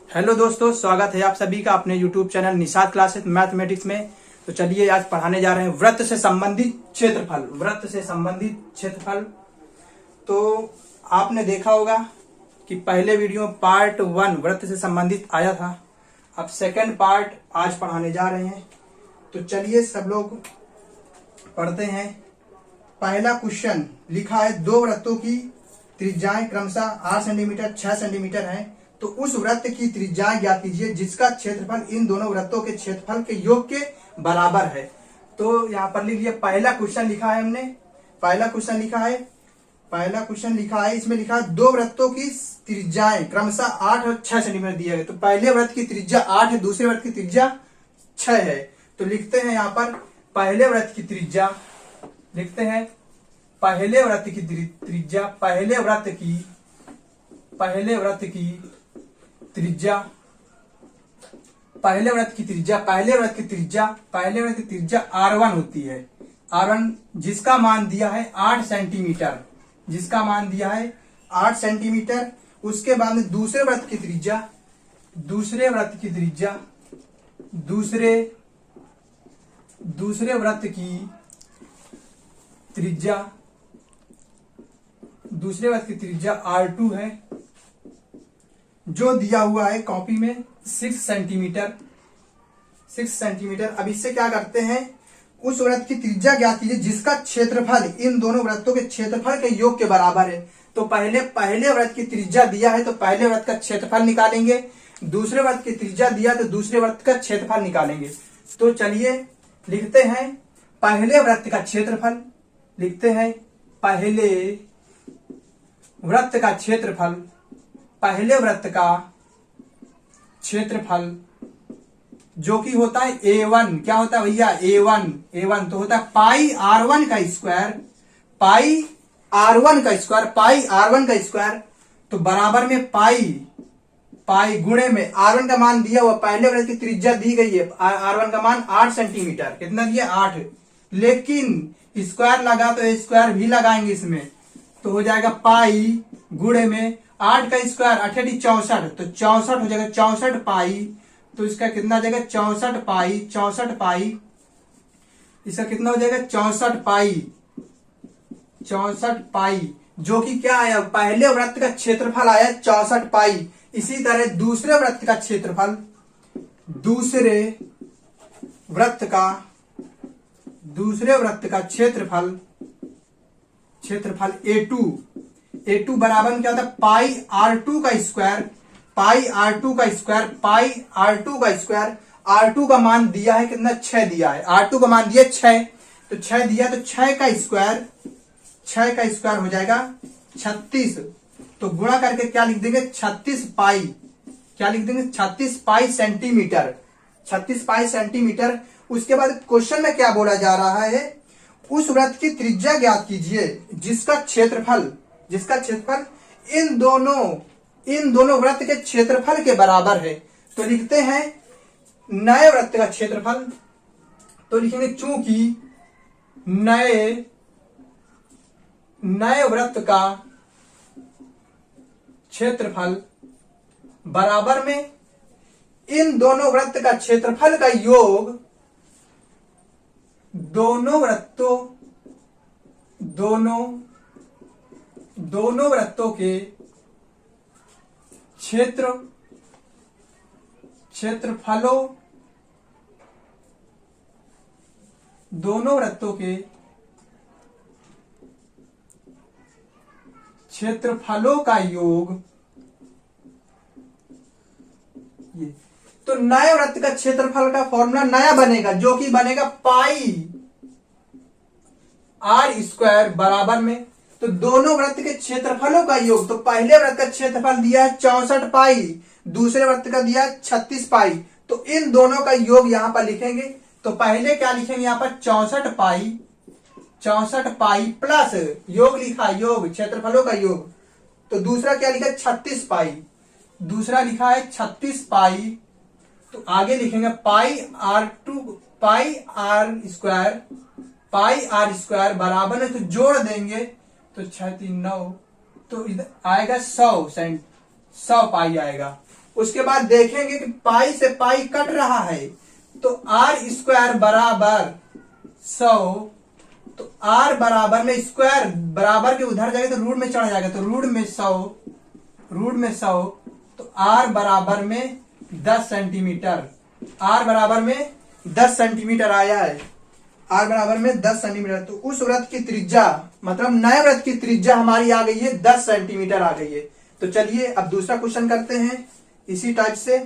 Hello दोस्तों, स्वागत है आप सभी का अपने YouTube channel Nishad classes mathematics में। तो चलिए आज पढ़ाने जा रहे हैं वृत्त से संबंधित क्षेत्रफल। वृत्त से संबंधित क्षेत्रफल तो आपने देखा होगा कि पहले वीडियो में पार्ट 1 वृत्त से संबंधित आया था। अब सेकंड पार्ट आज पढ़ाने जा रहे हैं। तो चलिए सब लोग पढ़ते हैं। पहला क्वेश्चन लिखा है, दो वृत्तों की त्रिज्याएं क्रमशः 8 सेंटीमीटर 6 सेंटीमीटर है, तो उस वृत्त की त्रिज्या ज्ञात कीजिए जिसका क्षेत्रफल इन दोनों वृत्तों के क्षेत्रफल के योग के बराबर है। तो यहाँ पर लिख लिया, पहला क्वेश्चन लिखा है हमने। पहला क्वेश्चन लिखा है, इसमें लिखा है दो वृत्तों की त्रिज्याएं क्रमशः 8 और 6 सेंटीमीटर दिया गया। तो पहले वृत्त की त्रिज्या 8 है, दूसरे वृत्त की त्रिज्या 6 है। तो लिखते हैं यहाँ पर पहले वृत्त की त्रिज्या, लिखते हैं पहले वृत्त की त्रिज्या, पहले वृत्त की त्रिज्या R1 होती है। R1 जिसका मान दिया है 8 सेंटीमीटर, उसके बाद में दूसरे वृत्त की त्रिज्या, दूसरे वृत्त की त्रिज्या R2 है, जो दिया हुआ है कॉपी में 6 सेंटीमीटर। अब इससे क्या करते हैं, उस वृत्त की त्रिज्या ज्ञात कीजिए जिसका क्षेत्रफल इन दोनों वृत्तों के क्षेत्रफल के योग के बराबर है। तो पहले वृत्त की त्रिज्या दिया है तो पहले वृत्त का क्षेत्रफल निकालेंगे, दूसरे वृत्त की त्रिज्या दिया तो दूसरे वृत्त का क्षेत्रफल निकालेंगे। तो चलिए लिखते हैं पहले वृत्त का क्षेत्रफल, लिखते हैं पहले वृत्त का क्षेत्रफल जो कि होता है A1। क्या होता है भैया? A1 तो होता है पाई R1 का स्क्वायर, तो बराबर में पाई गुणे में R1 का मान दिया हुआ, पहले वृत्त की त्रिज्या दी गई है, R1 का मान 8 सेंटीमीटर, कितना दिया 8, लेकिन स्क्वायर लगा तो स्क्वायर भी लगाएंगे इसमें, तो हो जाएगा पाई गुणे में 8 का स्क्वायर 8 64, तो 64 हो जाएगा 64 पाई। तो इसका कितना हो जाएगा 64 पाई, इसका कितना हो जाएगा 64 पाई, जो कि क्या आया, पहले वृत्त का क्षेत्रफल आया 64 पाई। इसी तरह दूसरे वृत्त का क्षेत्रफल, दूसरे वृत्त का क्षेत्रफल A2 बराबर में क्या होता है पाई R2 का स्क्वायर। R2 का मान दिया है कितना, 6 दिया है, R2 का मान दिया 6, तो 6 दिया तो 6 का स्क्वायर हो जाएगा 36। तो गुणा करके क्या लिख देंगे 36 पाई सेंटीमीटर। उसके बाद क्वेश्चन में क्या बोला जा रहा है, उस वृत्त की त्रिज्या ज्ञात कीजिए जिसका क्षेत्रफल इन दोनों वृत्त के क्षेत्रफल के बराबर है। तो लिखते हैं नए वृत्त का क्षेत्रफल, तो लिखेंगे चूंकि नए वृत्त का क्षेत्रफल बराबर में इन दोनों वृत्त का क्षेत्रफल का योग दोनों वृत्तों के क्षेत्रफलों का योग, तो नए वृत्त का क्षेत्रफल का फॉर्मूला नया बनेगा, जो कि बनेगा पाई R² बराबर में, तो दोनों वृत्त के क्षेत्रफलों का योग, तो पहले वृत्त का क्षेत्रफल दिया है 64 पाई, दूसरे वृत्त का दिया है 36 पाई, तो इन दोनों का योग यहां पर लिखेंगे। तो पहले क्या लिखेंगे यहां पर 64 पाई प्लस योग लिखा, योग क्षेत्रफलों का योग, तो दूसरा क्या लिखा 36 पाई, दूसरा लिखा है 36 पाई। तो आगे लिखेंगे पाई R स्क्वायर बराबर है, तो जोड़ देंगे तो 6 3 9, तो इधर आएगा 100 पाई आएगा। उसके बाद देखेंगे कि पाई से पाई कट रहा है, तो आर स्क्वायर बराबर 100, तो आर बराबर में स्क्वायर बराबर के उधर जाएगा तो रूट में चढ़ जाएगा, तो रूट में 100, तो आर बराबर में 10 सेंटीमीटर, आर बराबर में 10 सेंटीमीटर आया है, आर बराबर में 10 सेंटीमीटर। तो उस वृत्त की त्रिज्या मतलब नए वृत्त की त्रिज्या हमारी आ गई है 10 सेंटीमीटर आ गई है। तो चलिए अब दूसरा क्वेश्चन करते हैं इसी टाइप से।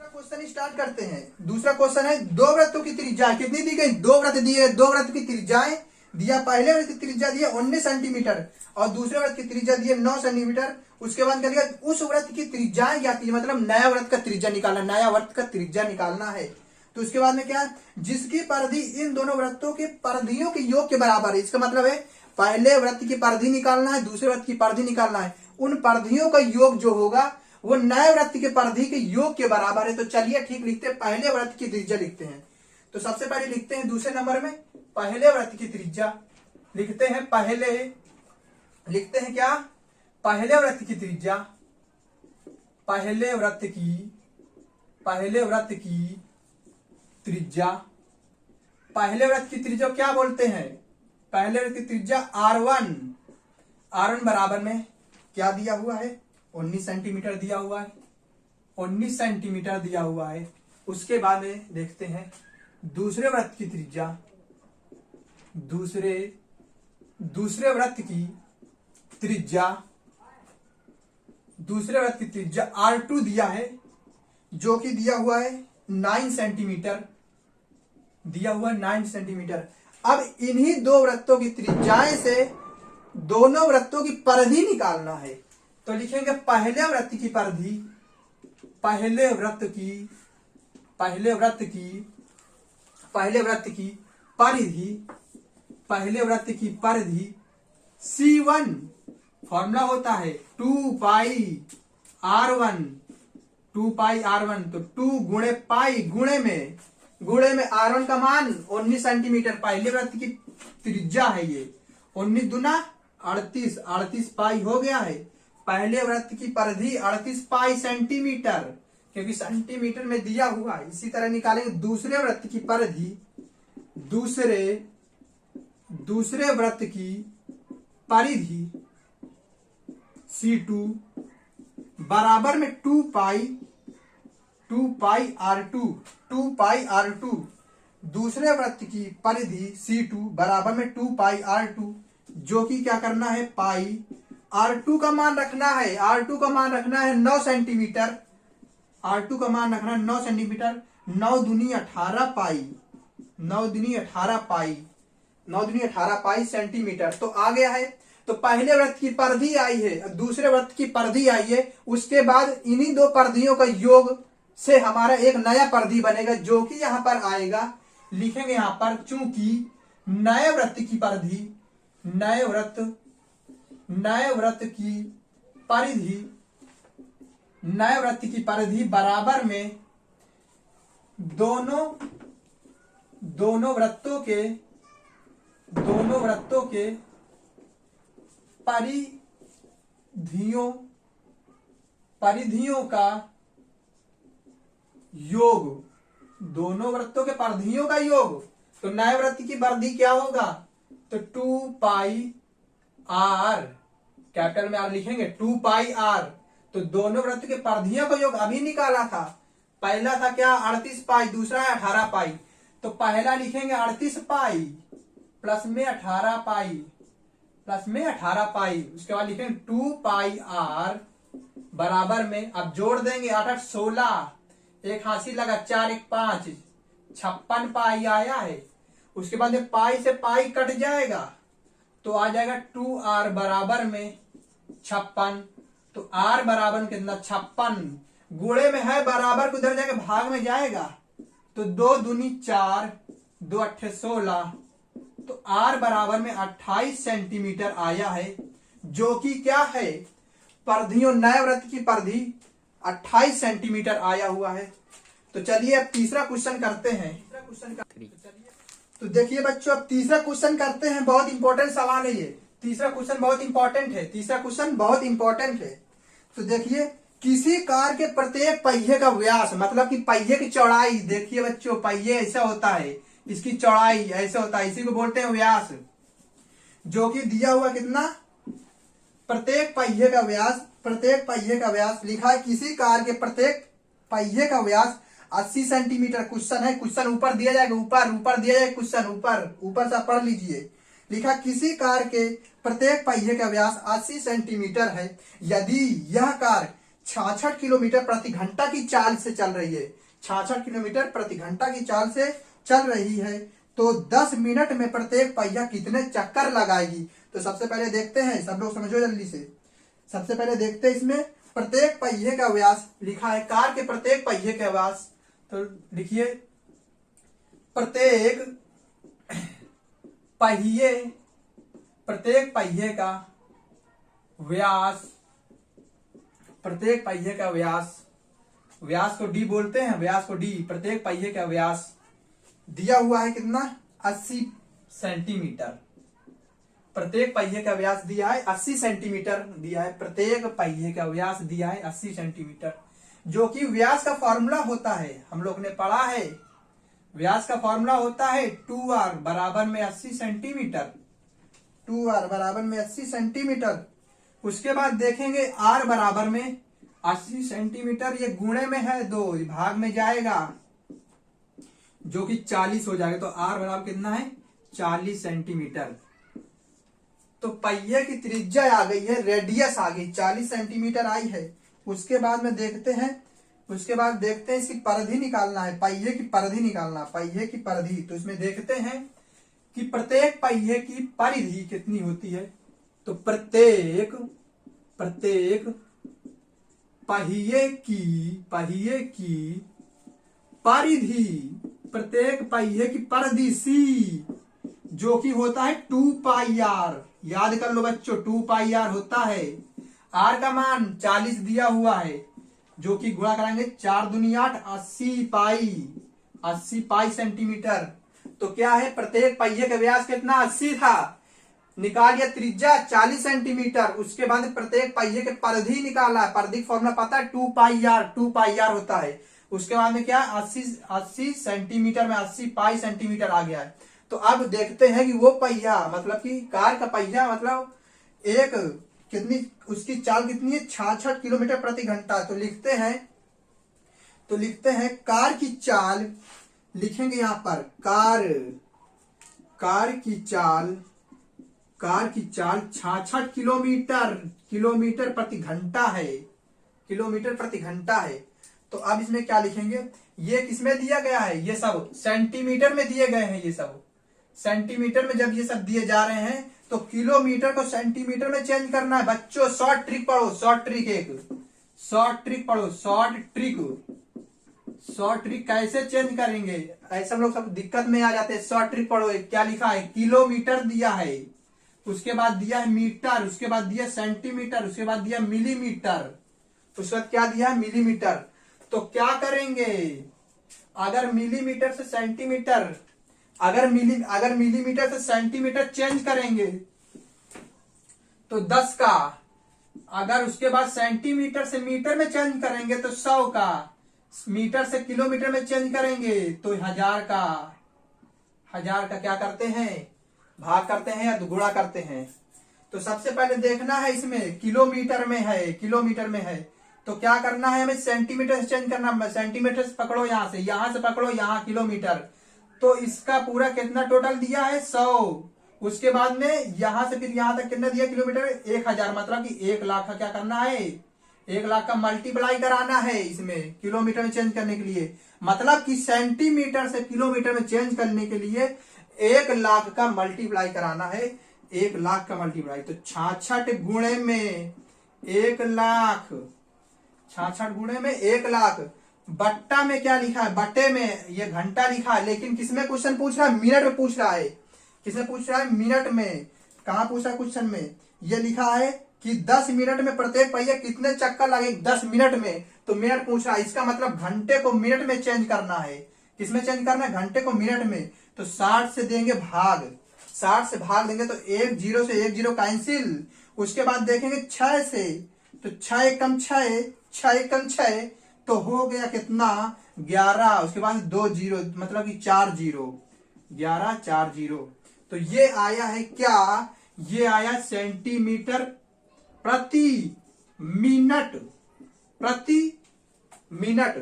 क्वेश्चन स्टार्ट करते हैं। दूसरा क्वेश्चन है, दो वृत्तों की त्रिज्या कितनी दी गई, दो वृत्त दिए, दो वृत्त की त्रिज्याएं दिया, पहले वृत्त की त्रिज्या दी है 19 सेंटीमीटर और दूसरे वृत्त की त्रिज्या दी है 9 सेंटीमीटर। उसके बाद क्या दिया, उस वृत्त की त्रिज्याएं क्या थी, मतलब नया वृत्त का त्रिज्या निकालना, नया वृत्त का त्रिज्या निकालना है। तो उसके बाद में क्या है, जिसकी परिधि इन दोनों वृत्तों के परिधियों के योग के बराबर है। इसका मतलब है पहले वृत्त की परिधि निकालना है, दूसरे वृत्त की परिधि निकालना है, उन परिधियों का योग जो होगा वो नए वृत्त के परिधि के योग के बराबर है। तो चलिए ठीक लिखते हैं, पहले वृत्त की त्रिज्या लिखते हैं। तो सबसे पहले लिखते हैं दूसरे नंबर में पहले वृत्त की त्रिज्या लिखते हैं, पहले लिखते हैं क्या, पहले वृत्त की त्रिज्या, पहले वृत्त की त्रिज्या, पहले वृत्त की त्रिज्या क्या बोलते हैं, पहले वृत्त की त्रिज्या R1 बराबर में क्या दिया हुआ है, 19 सेंटीमीटर दिया हुआ है, 19 सेंटीमीटर दिया हुआ है। उसके बाद में देखते हैं दूसरे वृत्त की त्रिज्या, दूसरे वृत्त की त्रिज्या, दूसरे वृत्त की त्रिज्या R2 दिया है, जो कि दिया हुआ है 9 सेंटीमीटर, दिया हुआ 9 सेंटीमीटर। अब इन्हीं दो वृत्तों की त्रिज्याएं से दोनों वृत्तों की परिधि निकालना है। तो लिखेंगे पहले वृत्त की परिधि, पहले वृत्त की परिधि C1 फॉर्मूला होता है 2 पाई R1, तो 2 गुणे पाई गुणे में R1 का मान 19 सेंटीमीटर, पहले वृत्त की त्रिज्या है ये, 19 दूना 38 पाई हो गया है। पहले वृत्त की परिधि 38 पाई सेंटीमीटर, क्योंकि सेंटीमीटर में दिया हुआ है। इसी तरह निकालेंगे दूसरे वृत्त की परिधि, दूसरे वृत्त की परिधि C2 बराबर में 2 पाई R2, दूसरे वृत्त की परिधि C2 बराबर में 2 पाई R2, जो कि क्या करना है, पाई R2 का मान रखना है, R2 का मान रखना है 9 सेंटीमीटर, R2 का मान रखना है 9 सेंटीमीटर, 9 दूनी 18 पाई सेंटीमीटर। तो आ गया है। तो पहले वृत्त की परिधि आई है, दूसरे वृत्त की परिधि आई है, उसके बाद इन्हीं दो परिधियों का योग से हमारा एक नया परिधि बनेगा, जो कि यहां पर आएगा। लिखेंगे यहां पर, चूंकि नए वृत्त की परिधि, नए वृत्त की परिधि बराबर में दोनों वृत्तों के परिधियों का योग, दोनों वृत्तों के परिधियों का योग। तो नए वृत्त की परिधि क्या होगा, तो 2 पाई R, कैपिटल में R लिखेंगे, 2 पाई R। तो दोनों वृत्त के परिधियों का योग अभी निकाला था, पहला था क्या 38 पाई, दूसरा है 18 पाई। तो पहला लिखेंगे 38 पाई प्लस में 18 पाई, उसके बाद लिखेंगे 2 पाई R बराबर में, अब जोड़ देंगे 8 8 16, एक हासिल लगा 4 1 5, 56 पाई आया है। उसके बाद पाई से पाई कट जाएगा तो आ जाएगा 2R बराबर में 56। तो R बराबर कितना 56, गुणे में है बराबर को उधर जाके भाग में जाएगा, तो 2 दूनी 4, 2 अट्ठे 16, तो R बराबर में 28 सेंटीमीटर आया है, जो कि क्या है, परिधियों नए वृत्त की परिधि 28 सेंटीमीटर आया हुआ है। तो चलिए अब तीसरा क्वेश्चन करते हैं। तो देखिए बच्चों, अब तीसरा क्वेश्चन करते हैं, बहुत इंपॉर्टेंट सवाल है ये। तीसरा क्वेश्चन बहुत इंपॉर्टेंट है। तो देखिए किसी कार के प्रत्येक पहिए का व्यास, मतलब कि पहिए की चौड़ाई, देखिए बच्चों पहिए ऐसा होता है, इसकी चौड़ाई ऐसे होता है, इसी को बोलते हैं व्यास, जो कि दिया हुआ कितना, प्रत्येक पहिए का व्यास, प्रत्येक पहिए का व्यास लिखा है किसी कार के प्रत्येक पहिए का व्यास 80 सेंटीमीटर। क्वेश्चन है, क्वेश्चन ऊपर दिया जाएगा, ऊपर दिया जाएगा क्वेश्चन, ऊपर से पढ़ लीजिए। लिखा किसी कार के प्रत्येक पहिए का व्यास 80 सेंटीमीटर है यदि यह कार 66 किलोमीटर प्रति घंटा की चाल से चल रही है, 66 किलोमीटर प्रति घंटा की चाल से चल रही है, तो 10 मिनट में प्रत्येक पहिया कितने चक्कर लगाएगी। तो सबसे पहले देखते हैं, सब लोग समझो जल्दी से, सबसे पहले देखते हैं इसमें प्रत्येक पहिए का व्यास लिखा है, कार के प्रत्येक पहिए का व्यास, तो लिखिए प्रत्येक पहिए का व्यास, प्रत्येक पहिए का व्यास को डी बोलते हैं, व्यास को डी, प्रत्येक पहिए का व्यास दिया हुआ है कितना, 80 सेंटीमीटर। प्रत्येक पहिए का व्यास दिया है 80 सेंटीमीटर दिया है, प्रत्येक पहिए का व्यास दिया है 80 सेंटीमीटर, जो कि व्यास का फॉर्मूला होता है, हम लोग ने पढ़ा है, व्यास का फॉर्मूला होता है 2r बराबर में 80 सेंटीमीटर, 2r बराबर में 80 सेंटीमीटर। उसके बाद देखेंगे r बराबर में 80 सेंटीमीटर, ये गुणे में है 2, भाग में जाएगा, जो कि 40 हो जाएगा, तो r बराबर कितना है 40 सेंटीमीटर। तो पहिए की त्रिज्या आ गई है, रेडियस आ गई, 40 सेंटीमीटर आई है। उसके बाद में देखते हैं, इसकी परिधि निकालना है, पहिए की परिधि निकालना, पहिए की परिधि। तो इसमें देखते हैं कि प्रत्येक पहिए की परिधि कितनी होती है। तो प्रत्येक पहिए की परिधि, प्रत्येक पहिए की परिधि सी, जो कि होता है 2 पाई आर, याद कर लो बच्चों 2 पाई आर होता है। आर का मान 40 दिया हुआ है, जो कि गुणा कराएंगे 4 दूनी 8, 80 पाई सेंटीमीटर। तो क्या है, प्रत्येक पहिए का व्यास कितना 80 था, निकालिए त्रिज्या 40 सेंटीमीटर। उसके बाद प्रत्येक पहिए के परिधि निकाला, परिधि फॉर्मूला पता है 2 पाई आर होता है। उसके बाद में क्या 80 सेंटीमीटर में 80 पाई सेंटीमीटर आ गया है। तो अब देखते हैं कि वो पहिया, मतलब कि कार का पहिया, मतलब एक कितनी, उसकी चाल कितनी है 66 किलोमीटर प्रति घंटा। तो लिखते हैं कार की चाल, लिखेंगे यहां पर कार की चाल 66 किलोमीटर प्रति घंटा है, तो अब इसमें क्या लिखेंगे, ये किसमें दिया गया है, ये सब सेंटीमीटर में दिए गए हैं, ये सब सेंटीमीटर में जब ये सब दिए जा रहे हैं तो किलोमीटर को सेंटीमीटर में चेंज करना है। बच्चों शॉर्ट ट्रिक पढ़ो, शॉर्ट ट्रिक कैसे चेंज करेंगे, ऐसे हम लोग सब दिक्कत में आ जाते हैं। शॉर्ट ट्रिक पढ़ो, क्या लिखा है, किलोमीटर दिया है, उसके बाद दिया है मीटर, उसके बाद दिया सेंटीमीटर, उसके बाद दिया मिलीमीटर, उसके बाद क्या दिया है मिलीमीटर। तो क्या करेंगे, अगर मिलीमीटर से सेंटीमीटर, अगर मिलीमीटर से सेंटीमीटर चेंज करेंगे तो 10 का, अगर उसके बाद सेंटीमीटर से मीटर में चेंज करेंगे तो 100 का, मीटर से किलोमीटर में चेंज करेंगे तो 1000 का, क्या करते हैं, भाग करते हैं या गुणा करते हैं। तो सबसे पहले देखना है इसमें किलोमीटर में है, तो क्या करना है, हमें सेंटीमीटर से चेंज करना, सेंटीमीटर से पकड़ो, यहां से पकड़ो, यहाँ किलोमीटर, तो इसका पूरा कितना टोटल दिया है 100। उसके बाद में यहां से फिर यहां तक कितना दिया किलोमीटर 1000, मतलब कि 1 लाख का क्या करना है, 1 लाख का मल्टीप्लाई कराना है इसमें किलोमीटर में चेंज करने के लिए, मतलब कि सेंटीमीटर से किलोमीटर में चेंज करने के लिए 1 लाख का मल्टीप्लाई कराना है, 1 लाख का मल्टीप्लाई। तो 66 गुणे में 1 लाख, 66 गुणे में 1 लाख, बट्टा में क्या लिखा है, बट्टे में ये घंटा लिखा है, लेकिन किसमें क्वेश्चन पूछ रहा है, मिनट में पूछ रहा है, किसमें पूछ रहा है, मिनट में। कहां पूछ रहा है क्वेश्चन में, ये लिखा है कि 10 मिनट में प्रत्येक पहिया कितने चक्कर लगे 10 मिनट में, तो मिनट पूछ रहा है, इसका मतलब घंटे को मिनट में चेंज करना है, किसमें चेंज करना है, घंटे को मिनट में। तो 60 से देंगे भाग, 60 से भाग देंगे तो 1 0 से 1 0 कैंसिल। उसके बाद देखेंगे 6 तो 6 एकम 6, 6 एकम 6, तो हो गया कितना 11, उसके बाद 2 जीरो, मतलब कि 4 जीरो, 11 4 जीरो। तो ये आया है क्या, ये आया सेंटीमीटर प्रति मिनट, प्रति मिनट।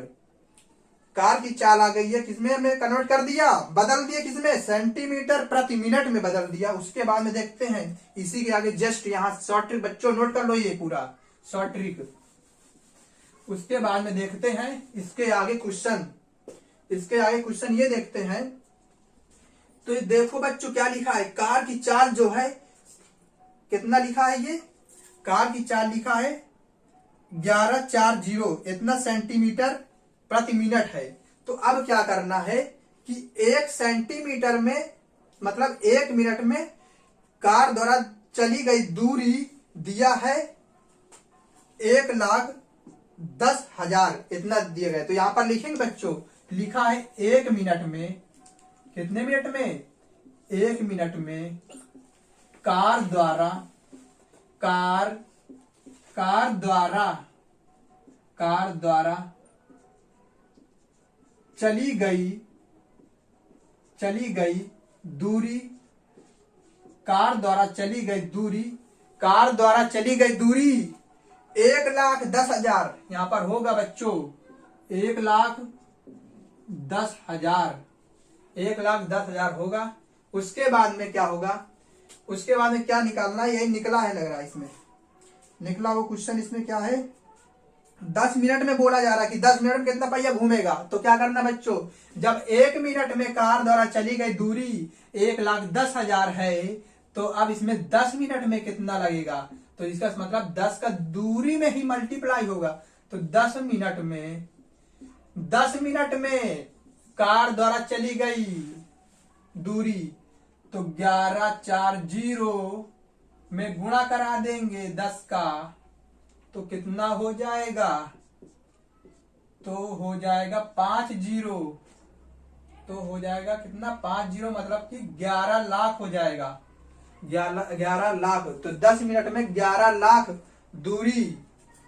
कार की चाल आ गई है, किसमें हमने कन्वर्ट कर दिया, बदल दिया, किसमें, सेंटीमीटर प्रति मिनट में बदल दिया। उसके बाद में देखते हैं इसी के आगे जस्ट यहाँ शॉर्ट ट्रिक, बच्चों नोट कर लो ये पूरा शॉर्ट ट्रिक। उसके बाद में देखते हैं इसके आगे क्वेश्चन, इसके आगे क्वेश्चन ये देखते हैं। तो ये देखो बच्चों क्या लिखा है, कार की चाल जो है कितना लिखा है, ये कार की चाल लिखा है 1140, इतना सेंटीमीटर प्रति मिनट है। तो अब क्या करना है कि 1 सेंटीमीटर में, मतलब 1 मिनट में कार द्वारा चली गई दूरी दिया है 1,10,000, इतना दिया गया। तो यहां पर लिखेंगे बच्चों, लिखा है 1 मिनट में, कितने मिनट में, 1 मिनट में कार द्वारा, कार द्वारा चली गई दूरी, कार द्वारा चली गई दूरी, कार द्वारा चली गई दूरी 1,10,000, यहां पर होगा बच्चों 1,10,000, 1,10,000 होगा। उसके बाद में क्या होगा, उसके बाद में क्या निकालना है, यही निकला है लग रहा है, इसमें निकला वो क्वेश्चन। इसमें क्या है, 10 मिनट में बोला जा रहा है कि 10 मिनट में कितना पहिया घूमेगा। तो क्या करना बच्चों, जब 1 मिनट में कार द्वारा चली गई दूरी 1,10,000 है, तो अब इसमें 10 मिनट में कितना लगेगा, तो इसका मतलब 10 का दूरी में ही मल्टीप्लाई होगा। तो 10 मिनट में कार द्वारा चली गई दूरी, तो 1140 में गुणा करा देंगे 10 का, तो कितना हो जाएगा, तो हो जाएगा 5 जीरो, तो हो जाएगा कितना 5 जीरो, मतलब कि 11 लाख हो जाएगा, 11 लाख। तो 10 मिनट में 11 लाख दूरी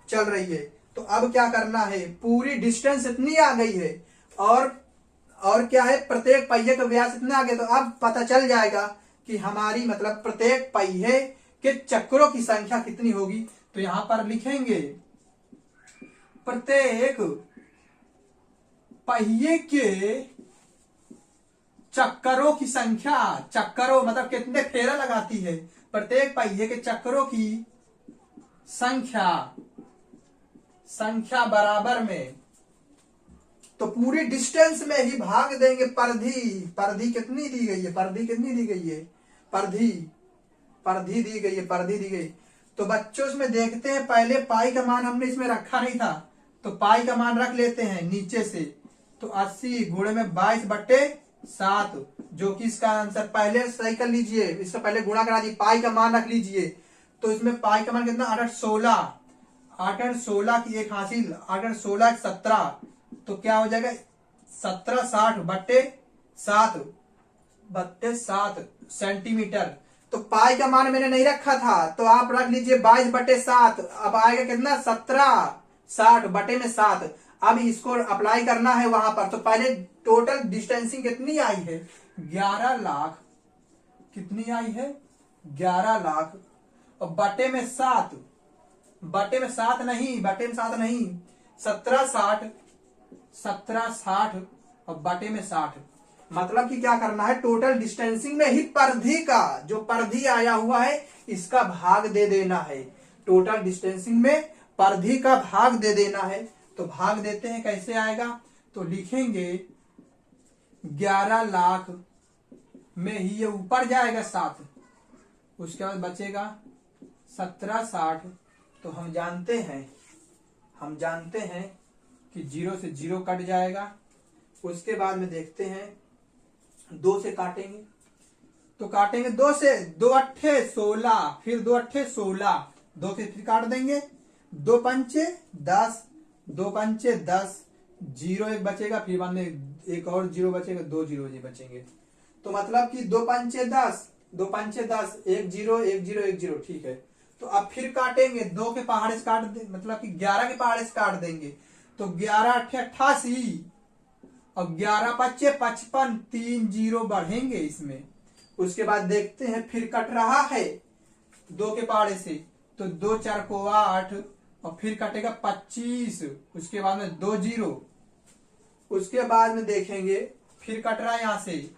चल रही है। तो अब क्या करना है, पूरी डिस्टेंस इतनी आ गई है, और क्या है, प्रत्येक पहिए का व्यास इतना आ गया। तो अब पता चल जाएगा कि हमारी मतलब प्रत्येक पहिए के चक्रों की संख्या कितनी होगी। तो यहां पर लिखेंगे प्रत्येक पहिए के चक्करों की संख्या, चक्करों मतलब कितने फेरा लगाती है, प्रत्येक पहिए के चक्करों की संख्या बराबर में, तो पूरी डिस्टेंस में ही भाग देंगे परिधि कितनी दी गई है, परिधि कितनी दी गई है, परिधि दी गई। तो बच्चों इसमें देखते हैं, पहले पाई का मान हमने इसमें रखा नहीं था, तो पाई का मान रख लेते हैं नीचे से। तो 80 गुणे में 22/7, जो कि इसका आंसर, पहले सही कर लीजिए, इसका पहले गुणा करा दीजिए, पाई का मान रख लीजिए। तो इसमें पाई का मान कितना, 816 की एक हासिल, 816 17, तो क्या हो जाएगा 1760/7 सेंटीमीटर। तो पाई का मान मैंने नहीं रखा था, तो आप रख लीजिए 22/7, अब आएगा कितना 1760/7। अब इसको अप्लाई करना है वहां पर। तो पहले टोटल डिस्टेंसिंग कितनी आई है, 11 लाख, कितनी आई है 11 लाख, और बटे में 7 नहीं, 1760 और बटे में 60, मतलब कि क्या करना है, टोटल डिस्टेंसिंग में ही परिधि का, जो परिधि आया हुआ है इसका भाग दे देना है। टोटल डिस्टेंसिंग में परिधि का भाग दे देना है। तो भाग देते हैं, कैसे आएगा, तो लिखेंगे 11 लाख में ही ये ऊपर जाएगा 7, उसके बाद बचेगा 1760। तो हम जानते हैं कि 0 से 0 कट जाएगा। उसके बाद में देखते हैं 2 से काटेंगे, तो काटेंगे 2 से, 2 अट्ठे 16, फिर 2 अट्ठे 16, 2 से फिर काट देंगे, 2 पंचे 10, 2 पंचे 10, 0 एक बचेगा, फिर बाद में एक और 0 बचेगा, 2 0 बचेंगे। तो मतलब कि 2 पंचे 10, 2 पंचे 10, 1 0 1 0 1 0, ठीक है। तो अब फिर काटेंगे, 2 के पहाड़े से काट दे, मतलब कि 11 के पहाड़े से काट देंगे। तो 11 8 88 और 11 5 55, 3 0 बढ़ेंगे इसमें। उसके बाद देखते हैं फिर कट रहा है 2 के पहाड़े से, तो 2 4 को 8 और फिर कटेगा 25। उसके बाद में 2 0। उसके बाद में देखेंगे फिर कट रहा है यहां से,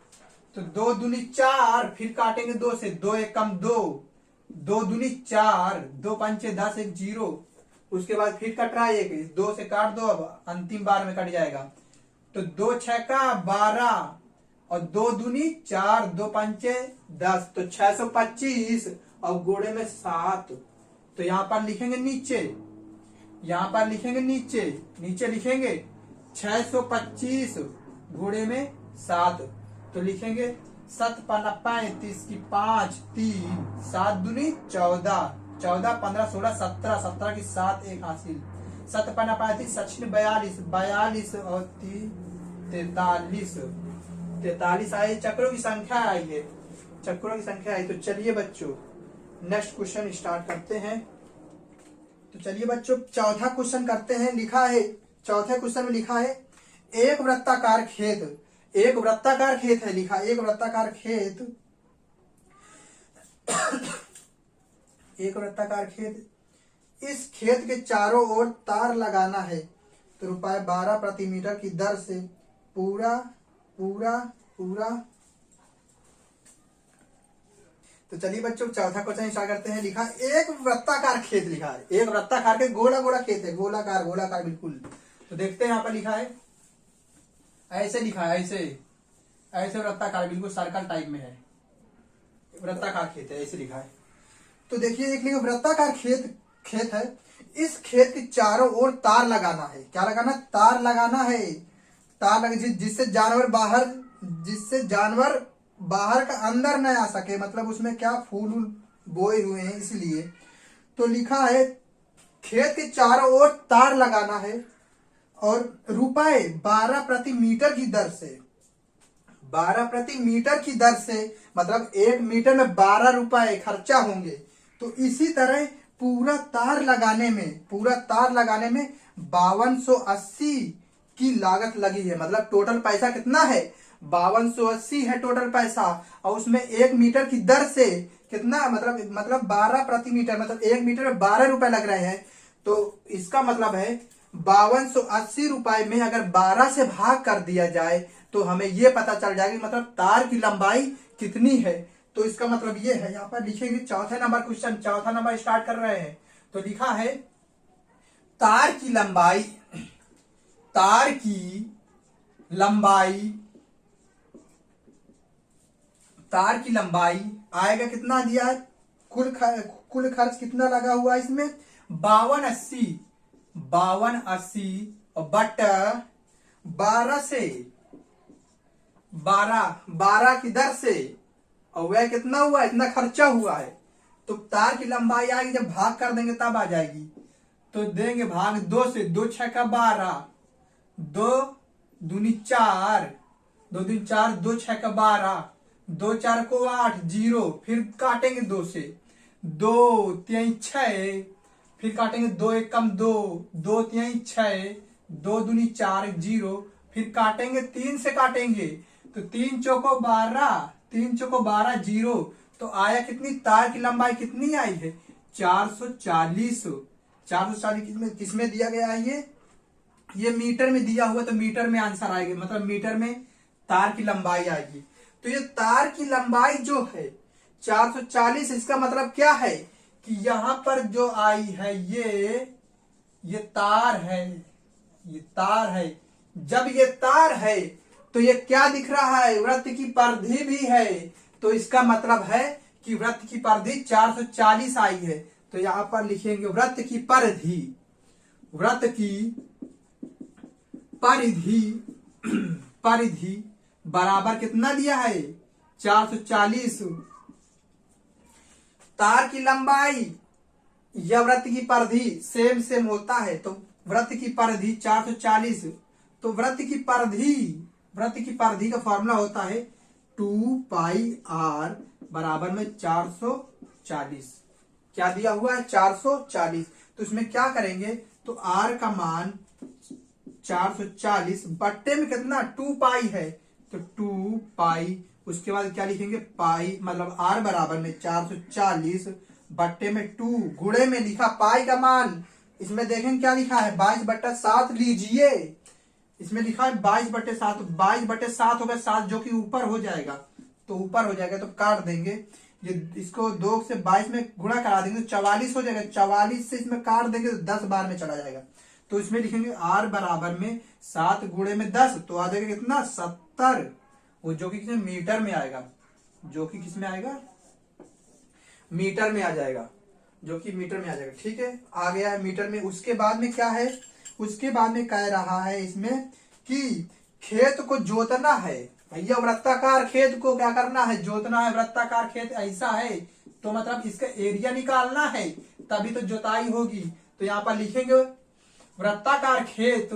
तो 2 दूनी 4, फिर काटेंगे 2 से, 2 1 कम 2, 2 दूनी 4, 2 पंचे 10, 1 0। उसके बाद फिर कट रहा है 1, 2 से काट दो, अब अंतिम बार में कट जाएगा। तो 2 6 का 12 और 2 दूनी 4, 2 पंचे 10, तो 625 और गोड़े में 7। तो यहां पर लिखेंगे नीचे, यहां पर लिखेंगे नीचे, नीचे लिखेंगे 625 घोड़े में 7। तो लिखेंगे 7 5 35 की 5 3 7 दूनी 14, 14 15 16 17, 17 की 7 1 हासिल, 7 5 35 सचिन 42, 42 और 43, 43 आई, चक्रों की संख्या आई है, चक्रों की संख्या आई। तो चलिए बच्चों नेक्स्ट क्वेश्चन स्टार्ट करते हैं। तो चलिए बच्चों चौथा क्वेश्चन करते हैं। लिखा है, चौथे क्वेश्चन में लिखा है एक वृत्ताकार खेत, एक वृत्ताकार खेत है, लिखा एक वृत्ताकार खेत, एक वृत्ताकार खेत, इस खेत के चारों ओर तार लगाना है, तो ₹12 प्रति मीटर की दर से पूरा पूरा पूरा। तो चलिए बच्चों चौथा क्वेश्चन स्टार्ट करते हैं। लिखा एक वृत्ताकार खेत, लिखा है एक वृत्ताकार के गोला गोला खेत है, गोलाकार गोलाकार बिल्कुल। तो देखते हैं यहाँ पर लिखा है, ऐसे लिखा है, ऐसे ऐसे वृत्ताकार बिल्कुल सर्कल टाइप में है, वृत्ताकार खेत है, ऐसे लिखा है। तो देखिए एक लिखा वृत्ताकार खेत है, इस खेत के चारों ओर तार लगाना है। क्या लगाना? तार लगाना है, तार लगे जिससे जानवर बाहर का अंदर न आ सके, मतलब उसमें क्या फूल बोए हुए हैं इसलिए। तो लिखा है खेत के चारों ओर तार लगाना है और ₹12 प्रति मीटर की दर से, 12 प्रति मीटर की दर से मतलब 1 मीटर में 12 रुपए खर्चा होंगे। तो इसी तरह पूरा तार लगाने में 5280 की लागत लगी है। मतलब टोटल पैसा कितना है? 5280 है टोटल पैसा, और उसमें 1 मीटर की दर से कितना, मतलब 12 प्रति मीटर, मतलब 1 मीटर में 12 रुपए लग रहे हैं। तो इसका मतलब है 5280 रुपए में अगर 12 से भाग कर दिया जाए तो हमें यह पता चल जाएगा मतलब तार की लंबाई कितनी है। तो इसका मतलब ये है, यहाँ पर लिखेंगे चौथा नंबर क्वेश्चन, चौथा नंबर स्टार्ट कर रहे हैं। तो लिखा है तार की लंबाई, तार की लंबाई, तार की लंबाई आएगा कितना दिया है, कुल खर्च कितना लगा हुआ है इसमें 5280 और बटा 12 से 12 की दर से, और वह कितना हुआ, इतना खर्चा हुआ है। तो तार की लंबाई आएगी, जब भाग कर देंगे तब आ जाएगी। तो देंगे भाग 2 से, 2 6 का 12, 2 दूनी 4, 2 दूनी 4, 2 6 का 12, 2 4 को 8 0, फिर काटेंगे 2 से, 2 3 6, फिर काटेंगे 2 1 कम 2, 2 3 6, 2 दूनी 4 0, फिर काटेंगे 3 से काटेंगे, तो 3 चौको 12, 3 चौको 12 0। तो आया कितनी, तार की लंबाई कितनी आई है 440। 440 किसमें दिया गया है, ये मीटर में दिया हुआ, तो मीटर में आंसर आएगा, मतलब मीटर में तार की लंबाई आएगी। तो ये तार की लंबाई जो है 440, इसका मतलब क्या है कि यहां पर जो आई है ये तार है, ये तार है। जब ये तार है तो ये क्या दिख रहा है, वृत्त की परिधि भी है। तो इसका मतलब है कि वृत्त की परिधि 440 आई है। तो यहां पर लिखेंगे वृत्त की परिधि, वृत्त की परिधि बराबर कितना दिया है 440। तार की लंबाई या वृत्त की परिधि सेम होता है, तो वृत्त की परिधि 440। तो वृत्त की परिधि का फॉर्मूला होता है 2 पाई r बराबर में 440। क्या दिया हुआ है 440। तो इसमें क्या करेंगे, तो आर का मान 440 बट्टे में कितना 2 पाई है, तो 2 पाई, उसके बाद क्या लिखेंगे पाई, मतलब आर बराबर में 440 बट्टे में 2 गुणे में लिखा पाई का मान, इसमें देखेंगे क्या लिखा है 22/7 लीजिए, इसमें लिखा है 22/7, 22/7 होगा 7 जो कि ऊपर हो जाएगा, तो ऊपर हो जाएगा तो काट देंगे, ये इसको 2 से 22 में गुणा करा देंगे तो 44 हो जाएगा, 44 से इसमें काट देंगे तो 10 बार में चला जाएगा, तो इसमें लिखेंगे आर बराबर में 7 गुणे में 10, तो आ जाएगा कितना 70, वो जो कि किसमें मीटर में आएगा, जो कि किसमें आएगा मीटर में आ जाएगा, जो कि मीटर में आ जाएगा। ठीक है, आ गया है मीटर में। उसके बाद में क्या है, उसके बाद में कह रहा है इसमें कि खेत को जोतना है, भैया वृत्ताकार खेत को क्या करना है जोतना है, वृत्ताकार खेत ऐसा है तो मतलब इसका एरिया निकालना है तभी तो जोताई होगी, तो यहां पर लिखेंगे वृत्ताकार खेत,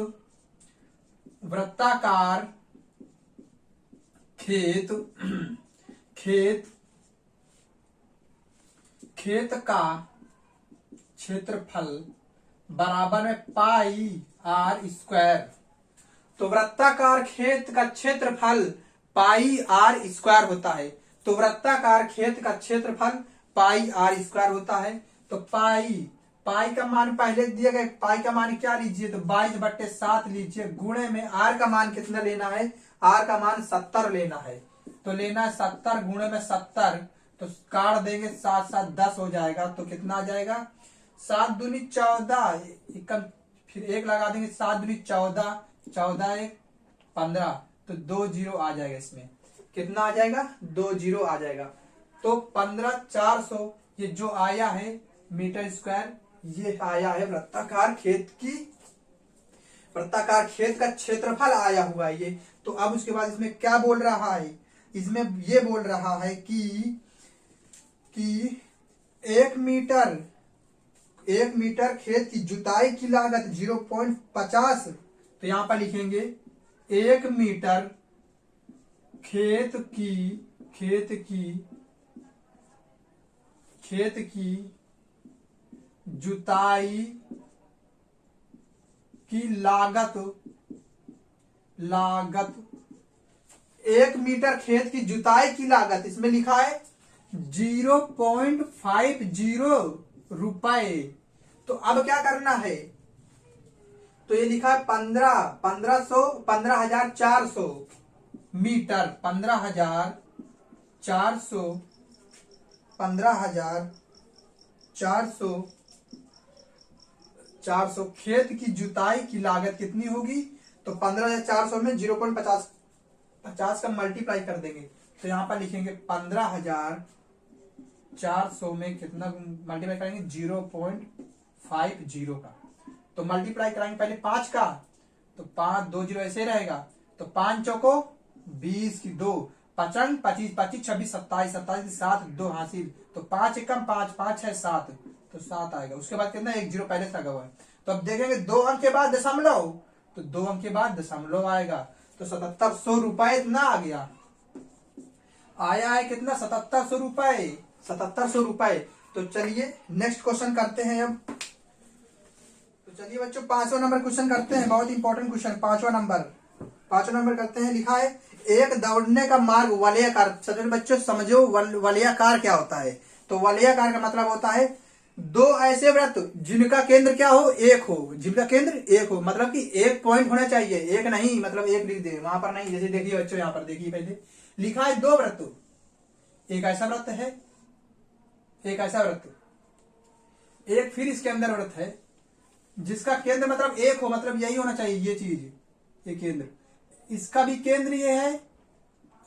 वृत्ताकार खेत, खेत खेत का क्षेत्रफल बराबर में पाई आर स्क्वायर, तो वृत्ताकार खेत का क्षेत्रफल पाई आर स्क्वायर होता है, तो वृत्ताकार खेत का क्षेत्रफल पाई आर स्क्वायर होता है, तो पाई का मान पहले दिया गया, पाई का मान क्या लीजिए तो 22/7 लीजिए, गुणे में आर का मान कितना लेना है, आर का मान 70 लेना है, तो लेना है 70 गुणे में 70, तो काट देंगे 7 7 10 हो जाएगा, तो कितना आ जाएगा 7 दूनी 14, फिर 1 लगा देंगे 7 दूनी 14, 14 1 15, तो 2 0 आ जाएगा, इसमें कितना आ जाएगा 2 0 आ जाएगा, तो 15,400 ये जो आया है मीटर स्क्वायर, ये आया है वृत्ताकार खेत का क्षेत्रफल आया हुआ है ये। तो अब उसके बाद इसमें क्या बोल रहा है, इसमें ये बोल रहा है कि 1 मीटर खेत की जुताई की लागत 0.50, तो यहां पर लिखेंगे 1 मीटर खेत की जुताई की लागत 1 मीटर खेत की जुताई की लागत, इसमें लिखा है 0.50 रुपए, तो अब क्या करना है, तो ये लिखा है 15,400 मीटर, 15,400 खेत की जुताई की लागत कितनी होगी, तो 15,400 में 0.50 का मल्टीप्लाई कर देंगे, तो यहां पर लिखेंगे 15,400 में कितना मल्टीप्लाई करेंगे 0.50 का, तो मल्टीप्लाई कराएंगे पहले 5 का, तो 5 2 0 ऐसे रहेगा, तो 5 चौको 20 की 2 55 25 25 26 27 27 7 2 हासिल, तो 5 एकम 5 5 है 7, तो 7 आएगा। उसके बाद कितना 1 0 पहले से लगा हुआ है, तो अब देखेंगे 2 अंक के बाद दशमलव, तो 2 अंक के बाद दशमलव आएगा, तो 7700 रुपए इतना आ गया, आया है कितना 7700 रुपए, 7700 रुपए। तो चलिए नेक्स्ट क्वेश्चन करते हैं अब, तो चलिए बच्चों 5वां नंबर क्वेश्चन करते हैं, बहुत इंपॉर्टेंट क्वेश्चन 5वां नंबर करते हैं। लिखा है एक दौड़ने का मार्ग वलयाकार, सबसे बच्चों समझो वलयाकार क्या होता है, तो वलयाकार का मतलब होता है 2 ऐसे वृत्त जिनका केंद्र क्या हो एक हो, जिनका केंद्र एक हो, मतलब कि एक पॉइंट होना चाहिए, एक नहीं मतलब एक लिख दे वहां पर नहीं, जैसे देखिए बच्चों यहाँ पर देखिए पहले लिखा है 2 वृत्त, एक ऐसा वृत्त है, एक ऐसा वृत्त, एक फिर इसके अंदर वृत्त है जिसका केंद्र मतलब एक हो, मतलब यही होना चाहिए ये चीज, ये केंद्र, इसका भी केंद्र ये है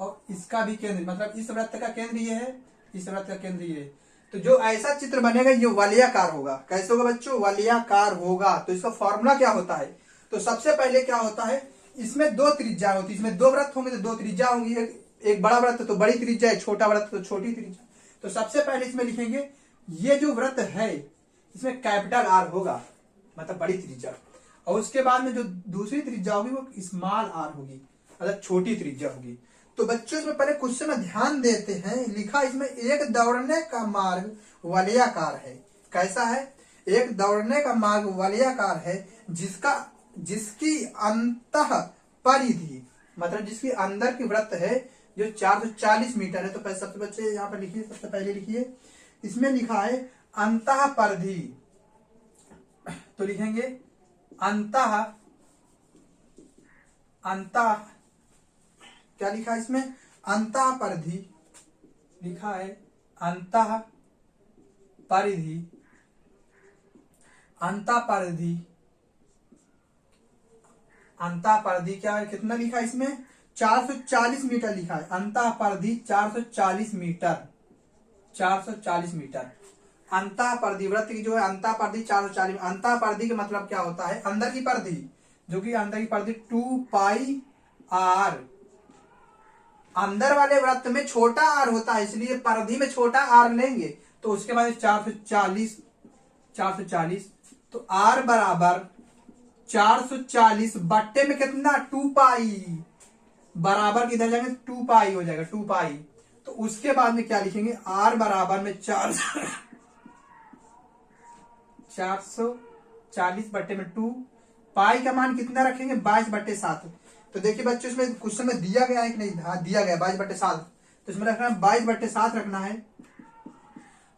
और इसका भी केंद्र, मतलब इस वृत्त का केंद्र ये है, इस वृत्त का केंद्र ये है, तो जो ऐसा चित्र बनेगा ये वलयाकार होगा। कैसे होगा बच्चों, वलयाकार होगा। तो इसका फॉर्मूला क्या होता है, तो सबसे पहले क्या होता है, इसमें 2 त्रिज्या होती है, इसमें 2 वृत्त होंगे तो 2 त्रिज्या होंगी, एक बड़ा वृत्त तो बड़ी त्रिज्या है, छोटा वृत्त तो छोटी त्रिज्या। तो सबसे पहले इसमें लिखेंगे ये जो वृत्त है इसमें कैपिटल आर होगा, मतलब बड़ी त्रिज्या, और उसके बाद में जो दूसरी त्रिज्या होगी वो स्मॉल आर होगी, मतलब छोटी त्रिज्या होगी। तो बच्चों इसमें पहले क्वेश्चन में ध्यान देते हैं। लिखा इसमें एक दौड़ने का मार्ग वलयाकार है। कैसा है? एक दौड़ने का मार्ग वलयाकार है जिसकी अंतः परिधि, मतलब जिसकी अंदर की वृत्त है जो 440 मीटर है। तो पहले सबसे बच्चे यहाँ पर लिखिए, सबसे पहले लिखिए, इसमें लिखा है अंतः परिधि। तो लिखेंगे अंतः क्या लिखा है इसमें? अंतः परिधि लिखा है। अंतः परिधि, अंतः परिधि, अंतः परिधि क्या है? कितना लिखा है इसमें? 440 मीटर लिखा है। अंतः परिधि 440 मीटर, 440 मीटर। अंतः परिधि वृत्त की जो है अंतः परिधि 440। अंतः परिधि का मतलब क्या होता है? अंदर की परिधि, जो कि अंदर की परिधि 2 पाई आर। अंदर वाले वृत्त में छोटा आर होता है, इसलिए परिधि में छोटा आर लेंगे। तो उसके बाद 440, तो आर बराबर 440 बट्टे में कितना? 2 पाई, बराबर किधर जाएंगे? 2 पाई हो जाएगा, 2 पाई। तो उसके बाद में क्या लिखेंगे? आर बराबर में 440 बट्टे में 2 पाई का मान कितना रखेंगे? 22/7। तो देखिए बच्चों इसमें क्वेश्चन में दिया गया है कि नहीं? हाँ दिया गया 22/7। तो इसमें रखना है 22/7 रखना है,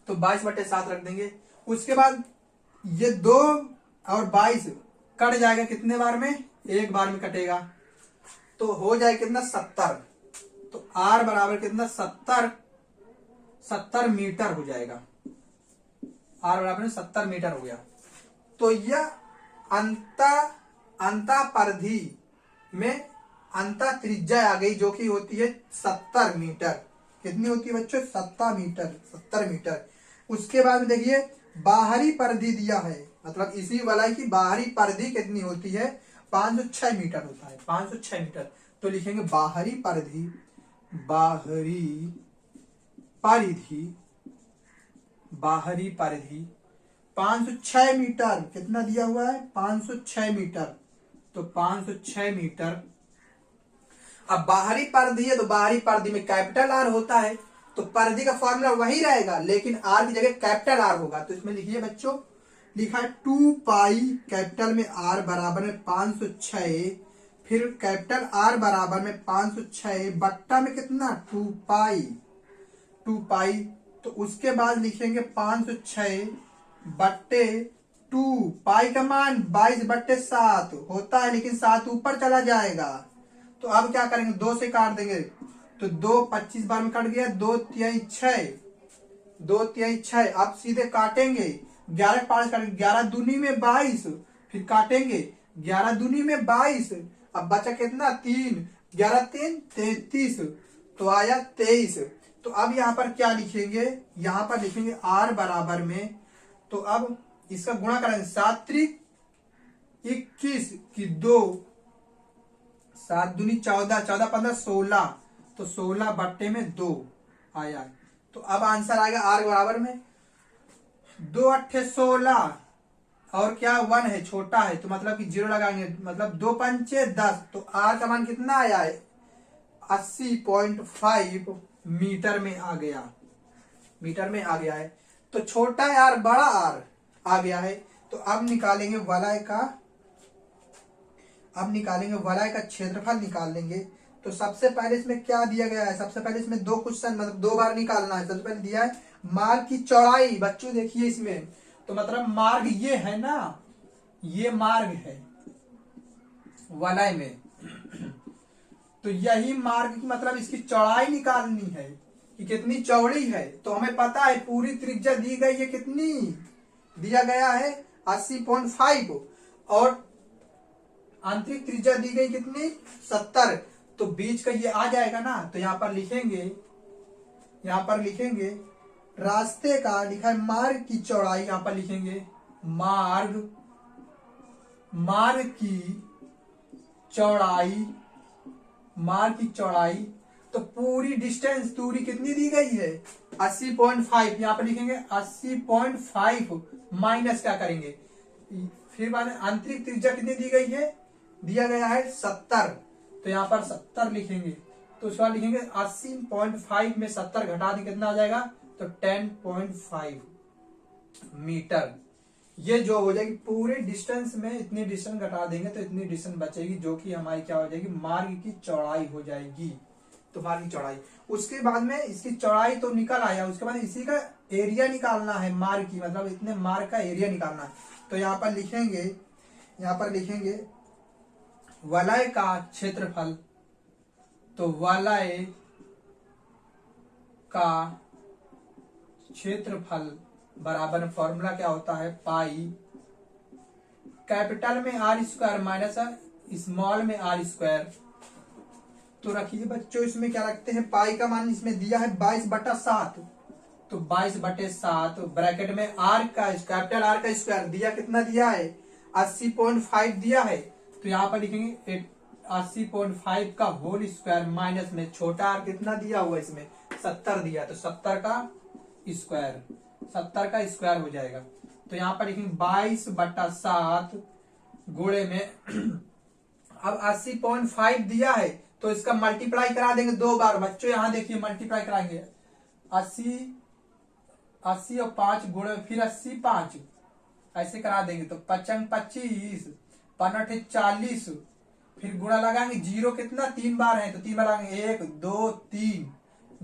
तो 22/7 रख देंगे। उसके बाद ये 2 और 22 कट जाएगा कितने बार में? एक बार में कटेगा, तो हो जाएगा कितना? 70। तो आर बराबर कितना? 70 मीटर हो जाएगा। आर बराबर 70 मीटर हो गया। तो यह अंतः परिधि में अंतः त्रिज्या आ गई, जो कि होती है 70 मीटर। कितनी होती है बच्चों? 70 मीटर, 70 मीटर। उसके बाद में देखिए बाहरी परिधि दिया है, मतलब इसी वलय की बाहरी परिधि कितनी होती है? 506 मीटर होता है, 506 मीटर। तो लिखेंगे बाहरी परिधि, बाहरी परिधि, बाहरी परिधि 506 मीटर। कितना दिया हुआ है? 506 मीटर। तो 506 मीटर। अब बाहरी परिधि है, तो बाहरी परिधि में कैपिटल आर होता है, तो परिधि का फॉर्मूला वही रहेगा, लेकिन आर की जगह कैपिटल आर होगा। तो इसमें लिखिए बच्चों, लिखा है 2 पाई कैपिटल में आर बराबर में 506, फिर कैपिटल आर बराबर में 506 बट्टा में कितना? 2 पाई, 2 पाई। तो उसके बाद लिखेंगे 506 बट्टे 2 पाई का मान 22/7 होता है, लेकिन 7 ऊपर चला जाएगा। तो अब क्या करेंगे? 2 से काट देंगे, तो 2 25 बार में कट गया, 2 तिहाई 6, 2 तिहाई 6। अब सीधे काटेंगे, 11 5 काटेंगे, 11 दूनी में 22, फिर काटेंगे 11 दूनी में 22। अब बचा कितना? 3, 11 3 33, तो आया 23। तो अब यहाँ पर क्या लिखेंगे? यहाँ पर लिखेंगे आर बराबर में, तो अब इसका गुणा करेंगे, 7 3 21 की 2, 7 दूनी 14, 14 15 16, तो 16 बट्टे में 2 आया। तो अब आंसर आएगा आर बराबर में 2 8 16, और क्या 1 है, छोटा है, तो मतलब कि 0 लगाएंगे, मतलब 2 5 10। तो आर का मान कितना आया है? 80.5 मीटर में आ गया, मीटर में आ गया है। तो छोटा आर बड़ा आर आ गया है। तो अब निकालेंगे वलय का, अब निकालेंगे वलय का क्षेत्रफल निकाल लेंगे। तो सबसे पहले इसमें क्या दिया गया है? सबसे पहले इसमें 2 क्वेश्चन, मतलब 2 बार निकालना है। सबसे पहले दिया है मार्ग की चौड़ाई। बच्चों देखिए इसमें, तो मतलब मार्ग ये है ना, ये मार्ग है वलय में, तो यही मार्ग की मतलब इसकी चौड़ाई निकालनी है कि कितनी चौड़ी है। तो हमें पता है पूरी त्रिज्या दी गई है, कितनी दिया गया है? 80.5, और आंतरिक त्रिज्या दी गई कितनी? 70। तो बीच का ये आ जाएगा ना, तो यहाँ पर लिखेंगे, यहाँ पर लिखेंगे रास्ते का, लिखा है मार्ग की चौड़ाई, यहाँ पर लिखेंगे मार्ग, मार्ग की चौड़ाई, मार्ग की चौड़ाई। तो पूरी डिस्टेंस, दूरी कितनी दी गई है? 80.5। यहाँ पर लिखेंगे 80.5 माइनस क्या करेंगे? फिर बाद में आंतरिक त्रिज्या कितनी दी गई है? दिया गया है 70, तो यहाँ पर 70 लिखेंगे। तो उसके बाद लिखेंगे 80.5 में 70 घटा दी कितना आ जाएगा, तो 10.5 मीटर। ये जो हो जाएगी पूरे डिस्टेंस में इतनी डिस्टेंस घटा देंगे तो इतनी डिस्टेंस बचेगी, जो कि हमारी क्या हो जाएगी, मार्ग की चौड़ाई हो जाएगी। तो मार्ग की चौड़ाई, उसके बाद में इसकी चौड़ाई तो निकल आया, उसके बाद इसी का एरिया निकालना है मार्ग की, मतलब इतने मार्ग का एरिया निकालना है। तो यहाँ पर लिखेंगे वलय का क्षेत्रफल। तो वलय का क्षेत्रफल बराबर फॉर्मूला क्या होता है, पाई कैपिटल में आर स्क्वायर माइनस स्मॉल में आर स्क्वायर। तो रखिए बच्चों, इसमें क्या रखते हैं, पाई का मान इसमें दिया है 22/7, तो 22/7 ब्रैकेट में आर का कैपिटल आर का स्क्वायर दिया, कितना दिया है 80.5 दिया है। तो यहाँ पर लिखेंगे 80.5 का होल स्क्वायर माइनस में छोटा आर कितना दिया हुआ इसमें 70 दिया, तो 70 का स्क्वायर हो जाएगा। तो यहाँ पर लिखेंगे 22/7 गुणे में अब 80.5 दिया है तो इसका मल्टीप्लाई करा देंगे 2 बार। बच्चों यहाँ देखिए मल्टीप्लाई कराएंगे 80 और 5 गुणे फिर 80 5 ऐसे करा देंगे, तो 55 25 55 40 फिर गुणा लगाएंगे, जीरो कितना 3 बार है तो 3 बार लगाएंगे 1 2 3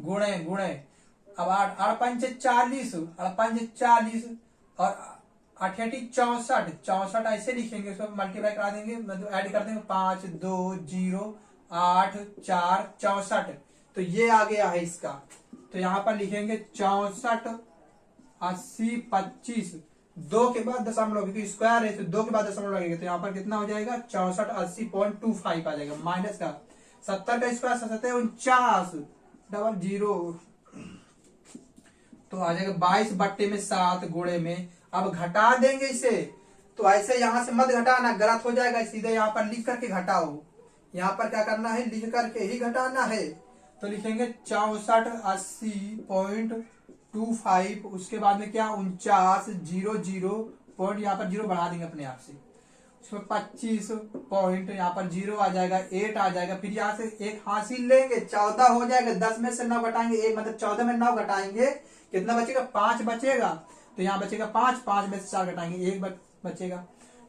गुणे अब 8 5 40 और 8 64 ऐसे लिखेंगे, उसको मल्टीप्लाई करा देंगे, मतलब ऐड कर देंगे 5 2 0 8 4 64। तो ये आ गया है इसका। तो यहाँ पर लिखेंगे 64 80 25 2 के बाद दशमलव, क्योंकि स्क्वायर है तो 2 के बाद दशमलव लगेगा, तो यहाँ पर कितना हो जाएगा 64 80.25 आ जाएगा माइनस का 70 का स्क्वायर 49 00 तो आ जाएगा 22/7 गुणे में। अब घटा देंगे इसे, तो ऐसे यहां से मत घटाना, गलत हो जाएगा, सीधे यहाँ पर लिख करके घटाओ। यहाँ पर क्या करना है, लिख करके ही घटाना है। तो लिखेंगे 64 80.25 उसके बाद में क्या 49 00 पॉइंट यहाँ पर 0 बढ़ा देंगे अपने आप से, उसमें 25 पॉइंट यहाँ पर 0 आ जाएगा 8 आ जाएगा, फिर यहाँ से एक हासिल लेंगे 14 हो जाएगा, 10 में से 9 घटाएंगे 1 मतलब 14 में 9 घटाएंगे कितना बचेगा 5 बचेगा, तो यहाँ बचेगा 5 में से 4 घटाएंगे 1 बचेगा,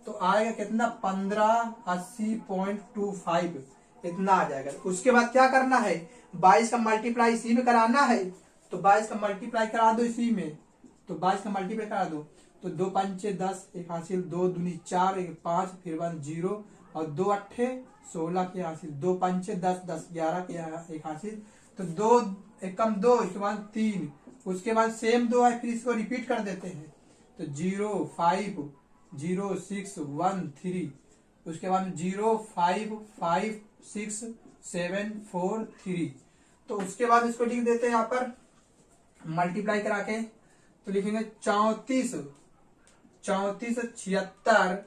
तो आएगा कितना 15 80.25 इतना आ जाएगा। उसके बाद क्या करना है 22 का मल्टीप्लाई इसी में कराना है, तो 22 का मल्टीप्लाई करा दो इसी में, तो 22 का मल्टीप्लाई करा दो, तो 2 5 10 एक हासिल 2 दूनी 4 1 5 फिर 1 0 और 2 8 16 के हासिल 2 5 10 10 11 के एक हासिल, तो 2 एकम 2 इसके बाद 3 उसके बाद सेम 2 है फिर इसको रिपीट कर देते हैं, तो 0 5 0 6 1 3 उसके बाद 0 5 5 6 7 4 3, तो उसके बाद इसको लिख देते हैं यहाँ पर मल्टीप्लाई करा के, तो लिखेंगे 34 76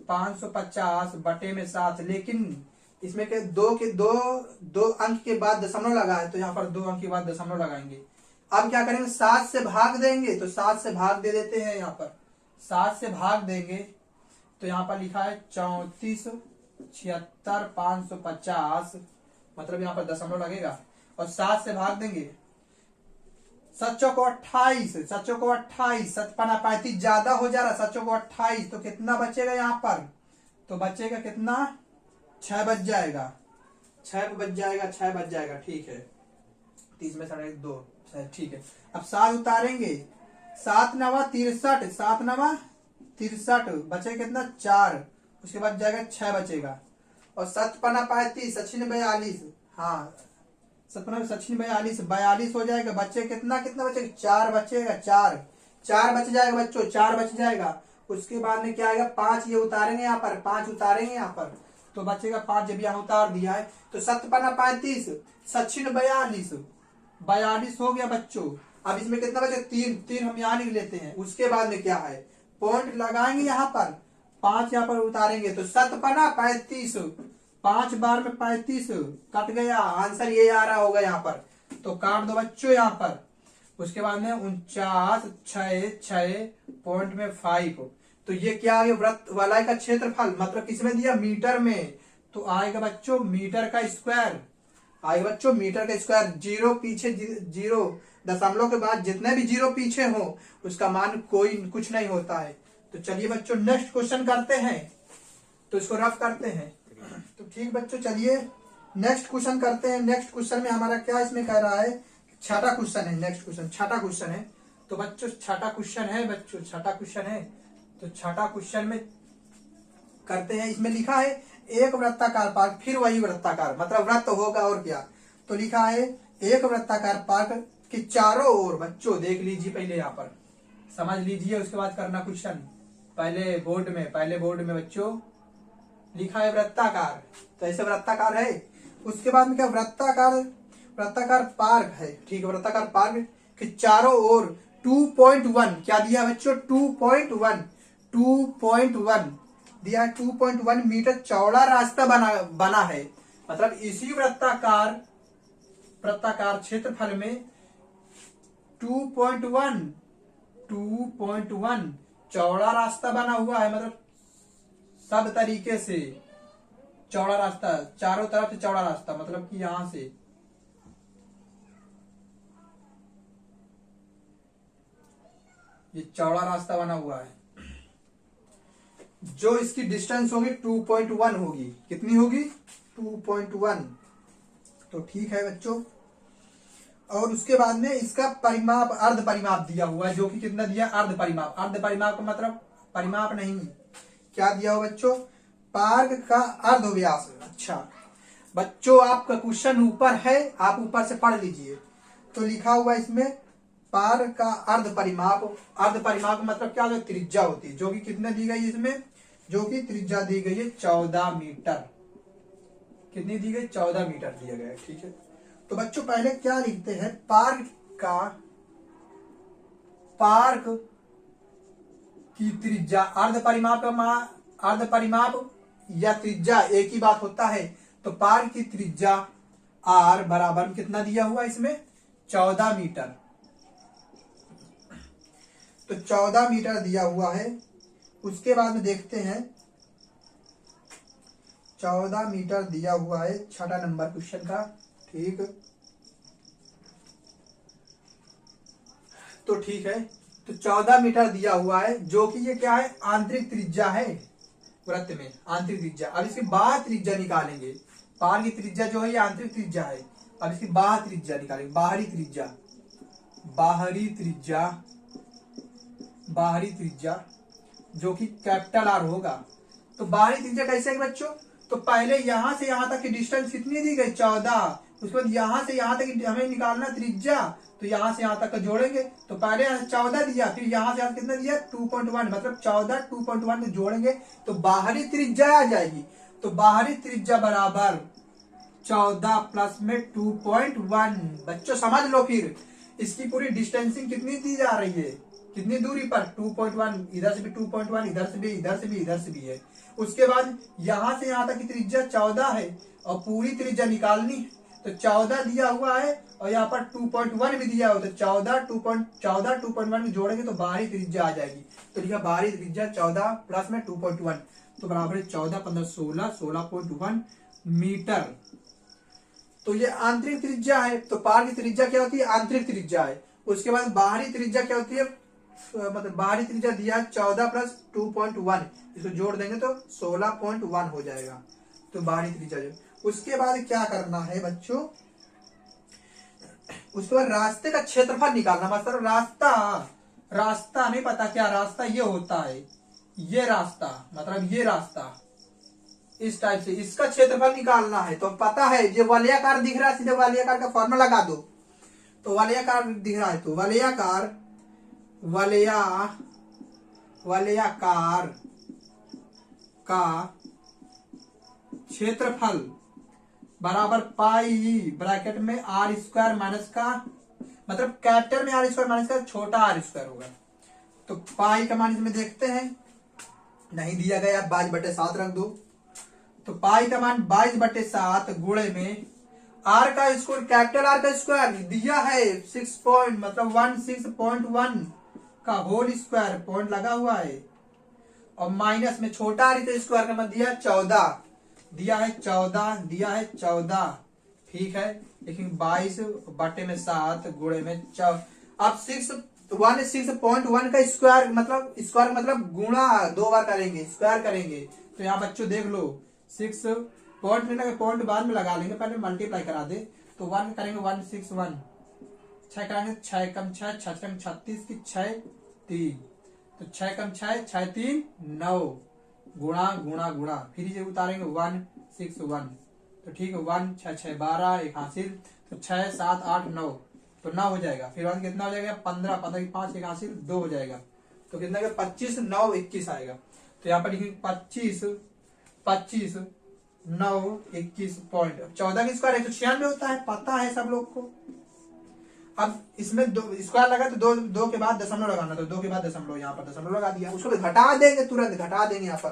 550 बटे में 7, लेकिन इसमें के दो अंक के बाद दशमलव लगा है, तो यहाँ पर 2 अंक के बाद दशमलव लगाएंगे। अब क्या करेंगे 7 से भाग देंगे, तो 7 से भाग दे देते हैं, यहाँ पर 7 से भाग देंगे, तो यहाँ पर लिखा है 34 76 550 मतलब यहाँ पर दशमलव लगेगा, और 7 से भाग देंगे 7 को 28 7 को 28 7 35 ज्यादा हो जा रहा 7 को 28, तो कितना बचेगा यहाँ पर, तो बचेगा कितना 6 बच जाएगा 6 बच जाएगा ठीक है, 30 में 2 ठीक है। अब 7 उतारेंगे 7 9 63 7 9 63 बचेगा कितना 4, उसके बाद जाएगा 6 बचेगा, और 7 5 35 सचिन 42 हाँ 7 सचिन 42 हो जाएगा, बच्चे कितना बचेगा 4 बचेगा 4 बच जाएगा बच्चों 4 बच जाएगा। उसके बाद में क्या आएगा 5 ये उतारेंगे यहाँ पर 5 उतारेंगे यहाँ पर, तो बचेगा 5 जब यहाँ उतार दिया है, तो 7 5 35 सचिन 42 हो गया बच्चों। अब इसमें कितना बचे 3 हम यहाँ लिख लेते हैं। उसके बाद में क्या है पॉइंट लगाएंगे यहाँ पर 5 यहाँ पर उतारेंगे, तो 7 5 35 5 बार में 35 कट गया, आंसर ये आ रहा होगा यहाँ पर, तो काट दो बच्चों यहाँ पर। उसके बाद में 49 6.5, तो ये क्या आ गया वृत्त वलय का क्षेत्रफल, मतलब किसमें दिया मीटर में, तो आएगा बच्चों मीटर का स्क्वायर आगे बच्चों मीटर का स्क्वायर, जीरो पीछे जीरो, दशमलव के बाद जितने भी जीरो पीछे हो उसका मान कोई कुछ नहीं होता है। तो चलिए बच्चों नेक्स्ट क्वेश्चन करते हैं, तो इसको रफ करते हैं। तो ठीक बच्चों चलिए नेक्स्ट क्वेश्चन करते हैं। नेक्स्ट क्वेश्चन में हमारा क्या इसमें कह रहा है, छठा क्वेश्चन है। नेक्स्ट क्वेश्चन छठा क्वेश्चन है। तो बच्चों छठा क्वेश्चन है, बच्चों छठा क्वेश्चन है। तो छठा क्वेश्चन में करते हैं। इसमें लिखा है एक वृत्ताकार पार्क, फिर वही वृत्ताकार मतलब वृत्त होगा और क्या। तो लिखा है एक वृत्ताकार पार्क के चारों ओर, बच्चों देख लीजिए पहले यहाँ पर समझ लीजिए, उसके बाद करना क्वेश्चन। पहले बोर्ड में बच्चों लिखा है वृत्ताकार, तो ऐसे वृत्ताकार है। उसके बाद में क्या वृत्ताकार पार्क है, ठीक है। वृत्ताकार पार्क के चारों ओर 2.1 क्या दिया बच्चों, 2.1 दिया है। 2.1 मीटर चौड़ा रास्ता बना है। मतलब इसी वृत्ताकार क्षेत्रफल में 2.1 चौड़ा रास्ता बना हुआ है। मतलब सब तरीके से चौड़ा रास्ता, चारों तरफ से चौड़ा रास्ता, मतलब कि यहां से ये चौड़ा रास्ता बना हुआ है। जो इसकी डिस्टेंस होगी 2.1 होगी। कितनी होगी, 2.1। तो ठीक है बच्चों। और उसके बाद में इसका परिमाप, अर्ध परिमाप दिया हुआ है, जो कि कितना दिया, अर्ध परिमाप। अर्ध परिमाप का मतलब परिमाप नहीं, क्या दिया हुआ बच्चों, पार्क का अर्ध व्यास। अच्छा बच्चों आपका क्वेश्चन ऊपर है, आप ऊपर से पढ़ लीजिए। तो लिखा हुआ इसमें पार्क का अर्ध परिमाप। अर्ध परिमाप मतलब क्या होता है, त्रिज्या होती है, जो कि कितने दी गई इसमें, जो कि त्रिज्या दी गई है 14 मीटर। कितनी दी गई, 14 मीटर दिया गया है, ठीक है। तो बच्चों पहले क्या लिखते हैं, पार्क की त्रिज्या, अर्ध परिमाप या त्रिज्या एक ही बात होता है। तो पार्क की त्रिज्या r बराबर कितना दिया हुआ इसमें, 14 मीटर। तो 14 मीटर दिया हुआ है। उसके बाद में देखते हैं, 14 मीटर दिया हुआ है छठा नंबर क्वेश्चन का, ठीक। तो ठीक है, तो 14 मीटर दिया हुआ है, जो कि ये क्या है, आंतरिक त्रिज्या है वृत्त में, आंतरिक त्रिज्या। अब इसकी बाह्य त्रिज्या निकालेंगे। पार की त्रिज्या जो है ये आंतरिक त्रिज्या है। अब इसकी बाह्य त्रिज्या निकालेंगे, बाहरी त्रिज्या जो कि कैपिटल आर होगा। तो बाहरी त्रिज्या कैसे है बच्चों, तो पहले यहां से यहां तक की डिस्टेंस कितनी दी गई, 14। उसके बाद यहां से यहां तक हमें निकालना त्रिज्या, तो यहां से यहां तक का जोड़ेंगे। तो पहले 14 दिया, फिर यहां से कितना दिया, 2.1, मतलब 14 2.1 को जोड़ेंगे तो बाहरी त्रिज्या आ जाएगी। तो बाहरी त्रिज्या बराबर 14 प्लस में 2.1। बच्चों समझ लो, फिर इसकी पूरी डिस्टेंसिंग कितनी दी जा रही है, कितनी दूरी पर, 2.1, इधर से भी 2.1, इधर से भी, इधर से भी, इधर से भी है। उसके बाद यहां से यहां तक की त्रिज्या 14 है और पूरी त्रिज्या निकालनी, तो 14 दिया हुआ है और यहाँ पर 2.1 भी दिया हुआ, तो 14 2.1 जोड़ेंगे तो बाहरी त्रिज्या आ जाएगी। तो लिखा बाहरी त्रिज्या 14 प्लस में 2.1, तो बराबर 14 15 16 16.1 मीटर। तो ये आंतरिक त्रिज्या है। तो पार की त्रिज्या क्या होती है, आंतरिक त्रिज्या है। उसके बाद बाहरी त्रिज्या क्या होती है, मतलब बाहरी त्रिज्या दिया 14 प्लस 2.1, इसको जोड़ देंगे तो 16.1 हो जाएगा। तो बाहरी त्रिज्या जो, उसके बाद क्या करना है बच्चों, उसके बाद रास्ते का क्षेत्रफल निकालना। मतलब रास्ता नहीं पता क्या रास्ता ये होता है, ये रास्ता, मतलब ये रास्ता इस टाइप से, इसका क्षेत्रफल निकालना है। तो पता है ये वलयाकार दिख रहा है, सीधे वलयाकार का फॉर्मूला लगा दो। तो वलयाकार दिख रहा है, तो वलयाकार का क्षेत्रफल बराबर पाई ब्रैकेट में आर स्क्वायर माइनस का, मतलब कैपिटल में आर स्क्वायर माइनस का छोटा आर स्क्वायर होगा। तो पाई का मान इसमें देखते हैं, नहीं दिया गया, 22/7 रख दो। तो पाई का मान 22/7 गुणे में आर का स्क्वायर, कैपिटल आर का स्क्वायर दिया है 16.1 का होल स्क्वायर, पॉइंट लगा हुआ है, और माइनस में छोटा आर का स्क्वायर का मतलब दिया 14, दिया है 14 ठीक है, लेकिन 22 बटे में 7 गुणे में 4। अब 6.1 का स्क्वायर मतलब गुणा 2 बार करेंगे, स्क्वायर करेंगे। तो यहाँ बच्चों देख लो, 6 पॉइंट लेना, पॉइंट बाद में लगा लेंगे, पहले मल्टीप्लाई करा दे। तो 1 करेंगे 161, 6 करेंगे 6 कम 6 6 36 की 6 3, तो 6 कम 6 6 3 9, गुणा गुणा गुणा, फिर से उतारेंगे 161, तो ठीक है 1 6 6 12 एक हासिल, तो 6 7 8 9, तो 9 हो जाएगा। फिर बाद कितना हो जाएगा 15 15 की 5 एक हासिल 2 हो जाएगा, तो कितना 25 9 21 आएगा। तो यहाँ पर लिखेंगे 25 25 9 21 पॉइंट। 14 की स्क्वायर 196 होता है, पता है सब लोग को। अब इसमें स्क्वायर लगा तो दो के बाद दशमलव लगाना, तो 2 के बाद दशमलव, यहाँ पर दशमलव लगा दिया। उसको घटा देंगे, तुरंत घटा देंगे यहाँ पर,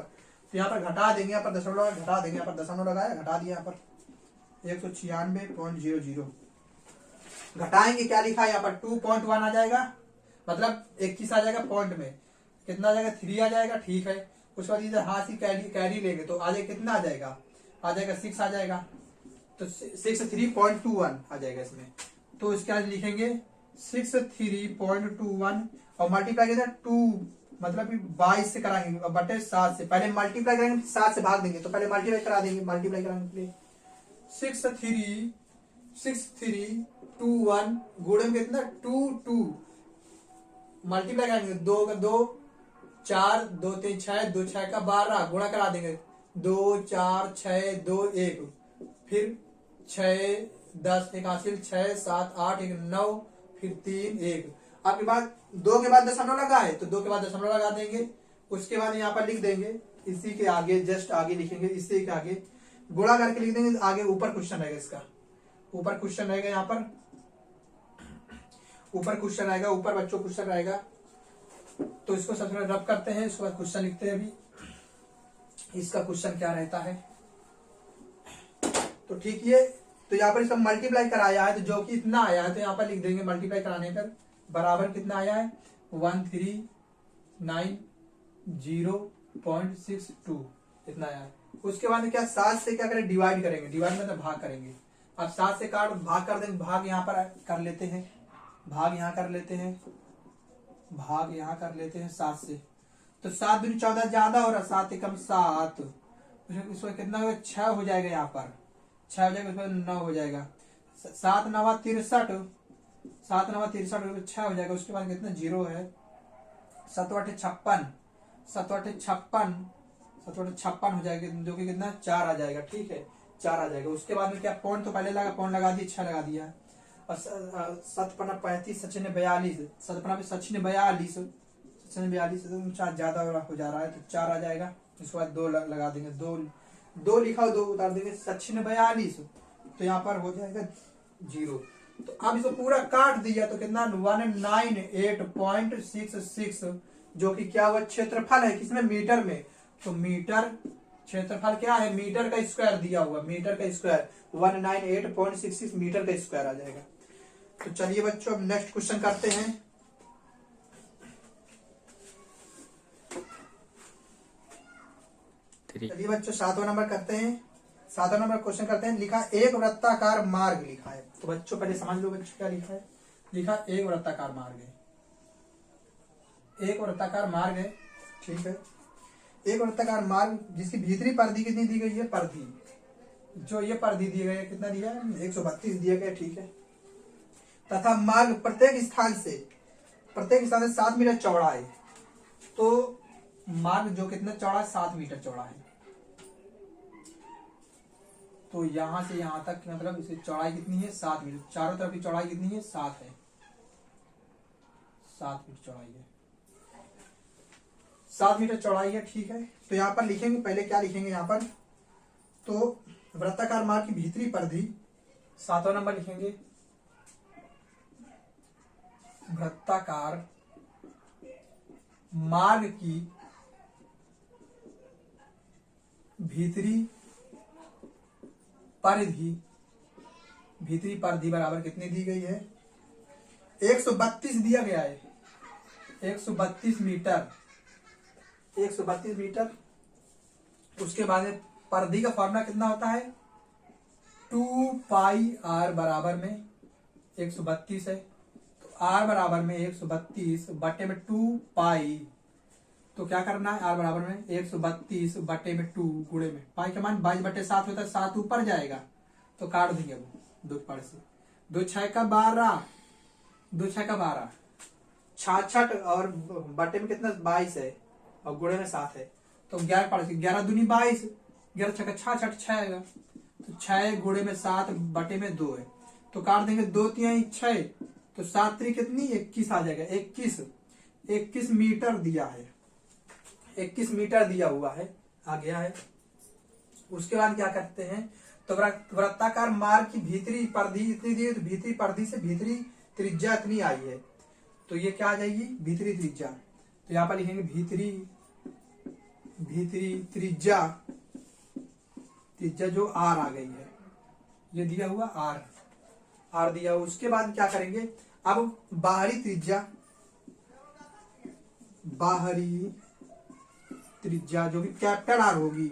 तो यहाँ पर घटा देंगे, यहाँ पर दशमलव घटा देंगे, यहाँ पर दशमलव लगाया घटा दिया, यहाँ पर 196.00 घटाएंगे, क्या लिखा है यहाँ पर 2.1 आ जाएगा, मतलब 21 आ जाएगा, पॉइंट में कितना आ जाएगा 3 आ जाएगा, ठीक है। उसके बाद इधर हाथ ही कैरी लेंगे, तो आ जाएगा कितना आ जाएगा 6 आ जाएगा, तो 63.21 आ जाएगा इसमें। तो इसके आज लिखेंगे 63.21 और मल्टीप्लाई कितना 2, मतलब 22 से कराएंगे बटे 7 से, पहले मल्टीप्लाई करेंगे 7 से भाग देंगे, तो पहले मल्टीप्लाई करा देंगे, मल्टीप्लाई कराने के लिए 6321 गुणे में कितना 2 2, मल्टीप्लाई करेंगे 2 का 2 4 2 3 6 2 6 का 12, गुणा करा देंगे 2 4 6 2 1, फिर 6 10 एक हासिल 6 7 8 1 9, फिर 3 1। आपके बाद 2 के बाद दशमलव लगा है, तो 2 के बाद दशमलव लगा देंगे। उसके बाद यहाँ पर लिख देंगे, इसी के आगे जस्ट आगे लिखेंगे, इसी के आगे गुणा करके लिख देंगे, आगे ऊपर क्वेश्चन रहेगा, इसका ऊपर क्वेश्चन रहेगा, यहाँ पर ऊपर क्वेश्चन आएगा, ऊपर बच्चों क्वेश्चन रहेगा। तो इसको सबसे पहले रब करते हैं, उसके बाद क्वेश्चन लिखते हैं। अभी इसका क्वेश्चन क्या रहता है, तो ठीक है, तो यहाँ पर इसका मल्टीप्लाई कराया है, तो जो कि इतना आया है, तो यहाँ पर लिख देंगे मल्टीप्लाई कराने पर बराबर कितना आया है 1390.62 इतना आया है। उसके बाद क्या 7 से क्या करें डिवाइड करेंगे, डिवाइड मतलब भाग करेंगे। अब 7 से काट भाग कर देंगे, भाग यहाँ पर कर लेते हैं, भाग यहाँ कर लेते हैं, भाग यहाँ कर लेते हैं 7 से, तो 7 दूनी 14 ज्यादा हो रहा, 7 एकम 7, इसमें कितना होगा 6 हो जाएगा, यहाँ पर 6 हो जाएगा, उसमें 9 हो जाएगा, 7 9 63, 7 9 63 6 हो जाएगा। उसके बाद कितना 0 है, 7 8 56, 7 8 56 हो जाएगा, जो कि कितना 4 आ जाएगा, ठीक है 4 आ जाएगा। उसके बाद में क्या पॉइंट तो पहले लगा, पॉइंट लगा दिया 6 लगा दिया, और 7 5 35 7 42, 7 5 7 42 4 ज्यादा हो जा रहा है, तो 4 आ जाएगा। उसके बाद 2 लगा देंगे, 2 लिखा 2 उतार देंगे 42, तो यहाँ पर हो जाएगा 0। तो अब इसको पूरा काट दिया, तो कितना 198.66, जो कि क्या हुआ क्षेत्रफल है, किसमें मीटर में, तो मीटर क्षेत्रफल क्या है, मीटर का स्क्वायर दिया हुआ, मीटर का स्क्वायर 198.66 मीटर का स्क्वायर आ जाएगा। तो चलिए बच्चों अब नेक्स्ट क्वेश्चन करते हैं। चलिए बच्चों 7वां नंबर करते हैं, 7वां नंबर क्वेश्चन करते हैं। लिखा एक वृत्ताकार मार्ग लिखा है, तो बच्चों पहले समझ लो बच्चों क्या लिखा है। लिखा एक वृत्ताकार मार्ग है, एक वृत्ताकार मार्ग है, ठीक है। एक वृत्ताकार मार्ग जिसकी भीतरी परिधि कितनी दी गई है, परिधि जो ये परिधि दी गई है, कितना दिया है 132 दिया गया, ठीक है। तथा मार्ग प्रत्येक स्थान से 7 मीटर चौड़ा है, तो मार्ग जो कितना चौड़ा है 7 मीटर चौड़ा है, तो यहां से यहां तक मतलब इसकी चौड़ाई कितनी है 7 मीटर, चारों तरफ की चौड़ाई कितनी है 7 है, 7 मीटर चौड़ाई है, 7 मीटर चौड़ाई है, ठीक है। तो यहाँ पर लिखेंगे, पहले क्या लिखेंगे यहाँ पर, तो वृत्ताकार मार्ग की भीतरी परिधि 7वां नंबर लिखेंगे, वृत्ताकार मार्ग की भीतरी परिधि बराबर कितनी दी गई है 132 दिया गया है, 132 मीटर, 132 मीटर। उसके बाद परिधि का फॉर्मूला कितना होता है 2πr बराबर में 132 है, तो r बराबर में 132 बटे में 2π, तो क्या करना है, r बराबर में 132 बटे में 2 गुणे में पाई का मान 22/7 होता है, 7 ऊपर जाएगा तो काट देंगे वो 2 पर से, 2 6 का 12, 2 6 का 12, 66 और बटे में कितना 22 है और गुणे में 7 है, तो 11 पर 11 दूनी 22, 11 6 का 66 6 आएगा, तो 6 गुणे में 7 बटे में 2 है, तो काट देंगे 2 3 6, तो 7 3 कितनी 21 आ जाएगा, 21 मीटर दिया है, 21 मीटर दिया हुआ है, आ गया है। उसके बाद क्या करते हैं, तो वृत्ताकार मार्ग की भीतरी परिधि इतनी दी है, तो भीतरी परिधि से भीतरी त्रिज्या इतनी आई है, तो ये क्या आ जाएगी भीतरी त्रिज्या, तो यहाँ पर लिखेंगे भीतरी त्रिज्या जो आर आ गई है, ये दिया हुआ आर दिया हुआ। उसके बाद क्या करेंगे, अब बाहरी त्रिज्या जो कि कैपिटल आर होगी,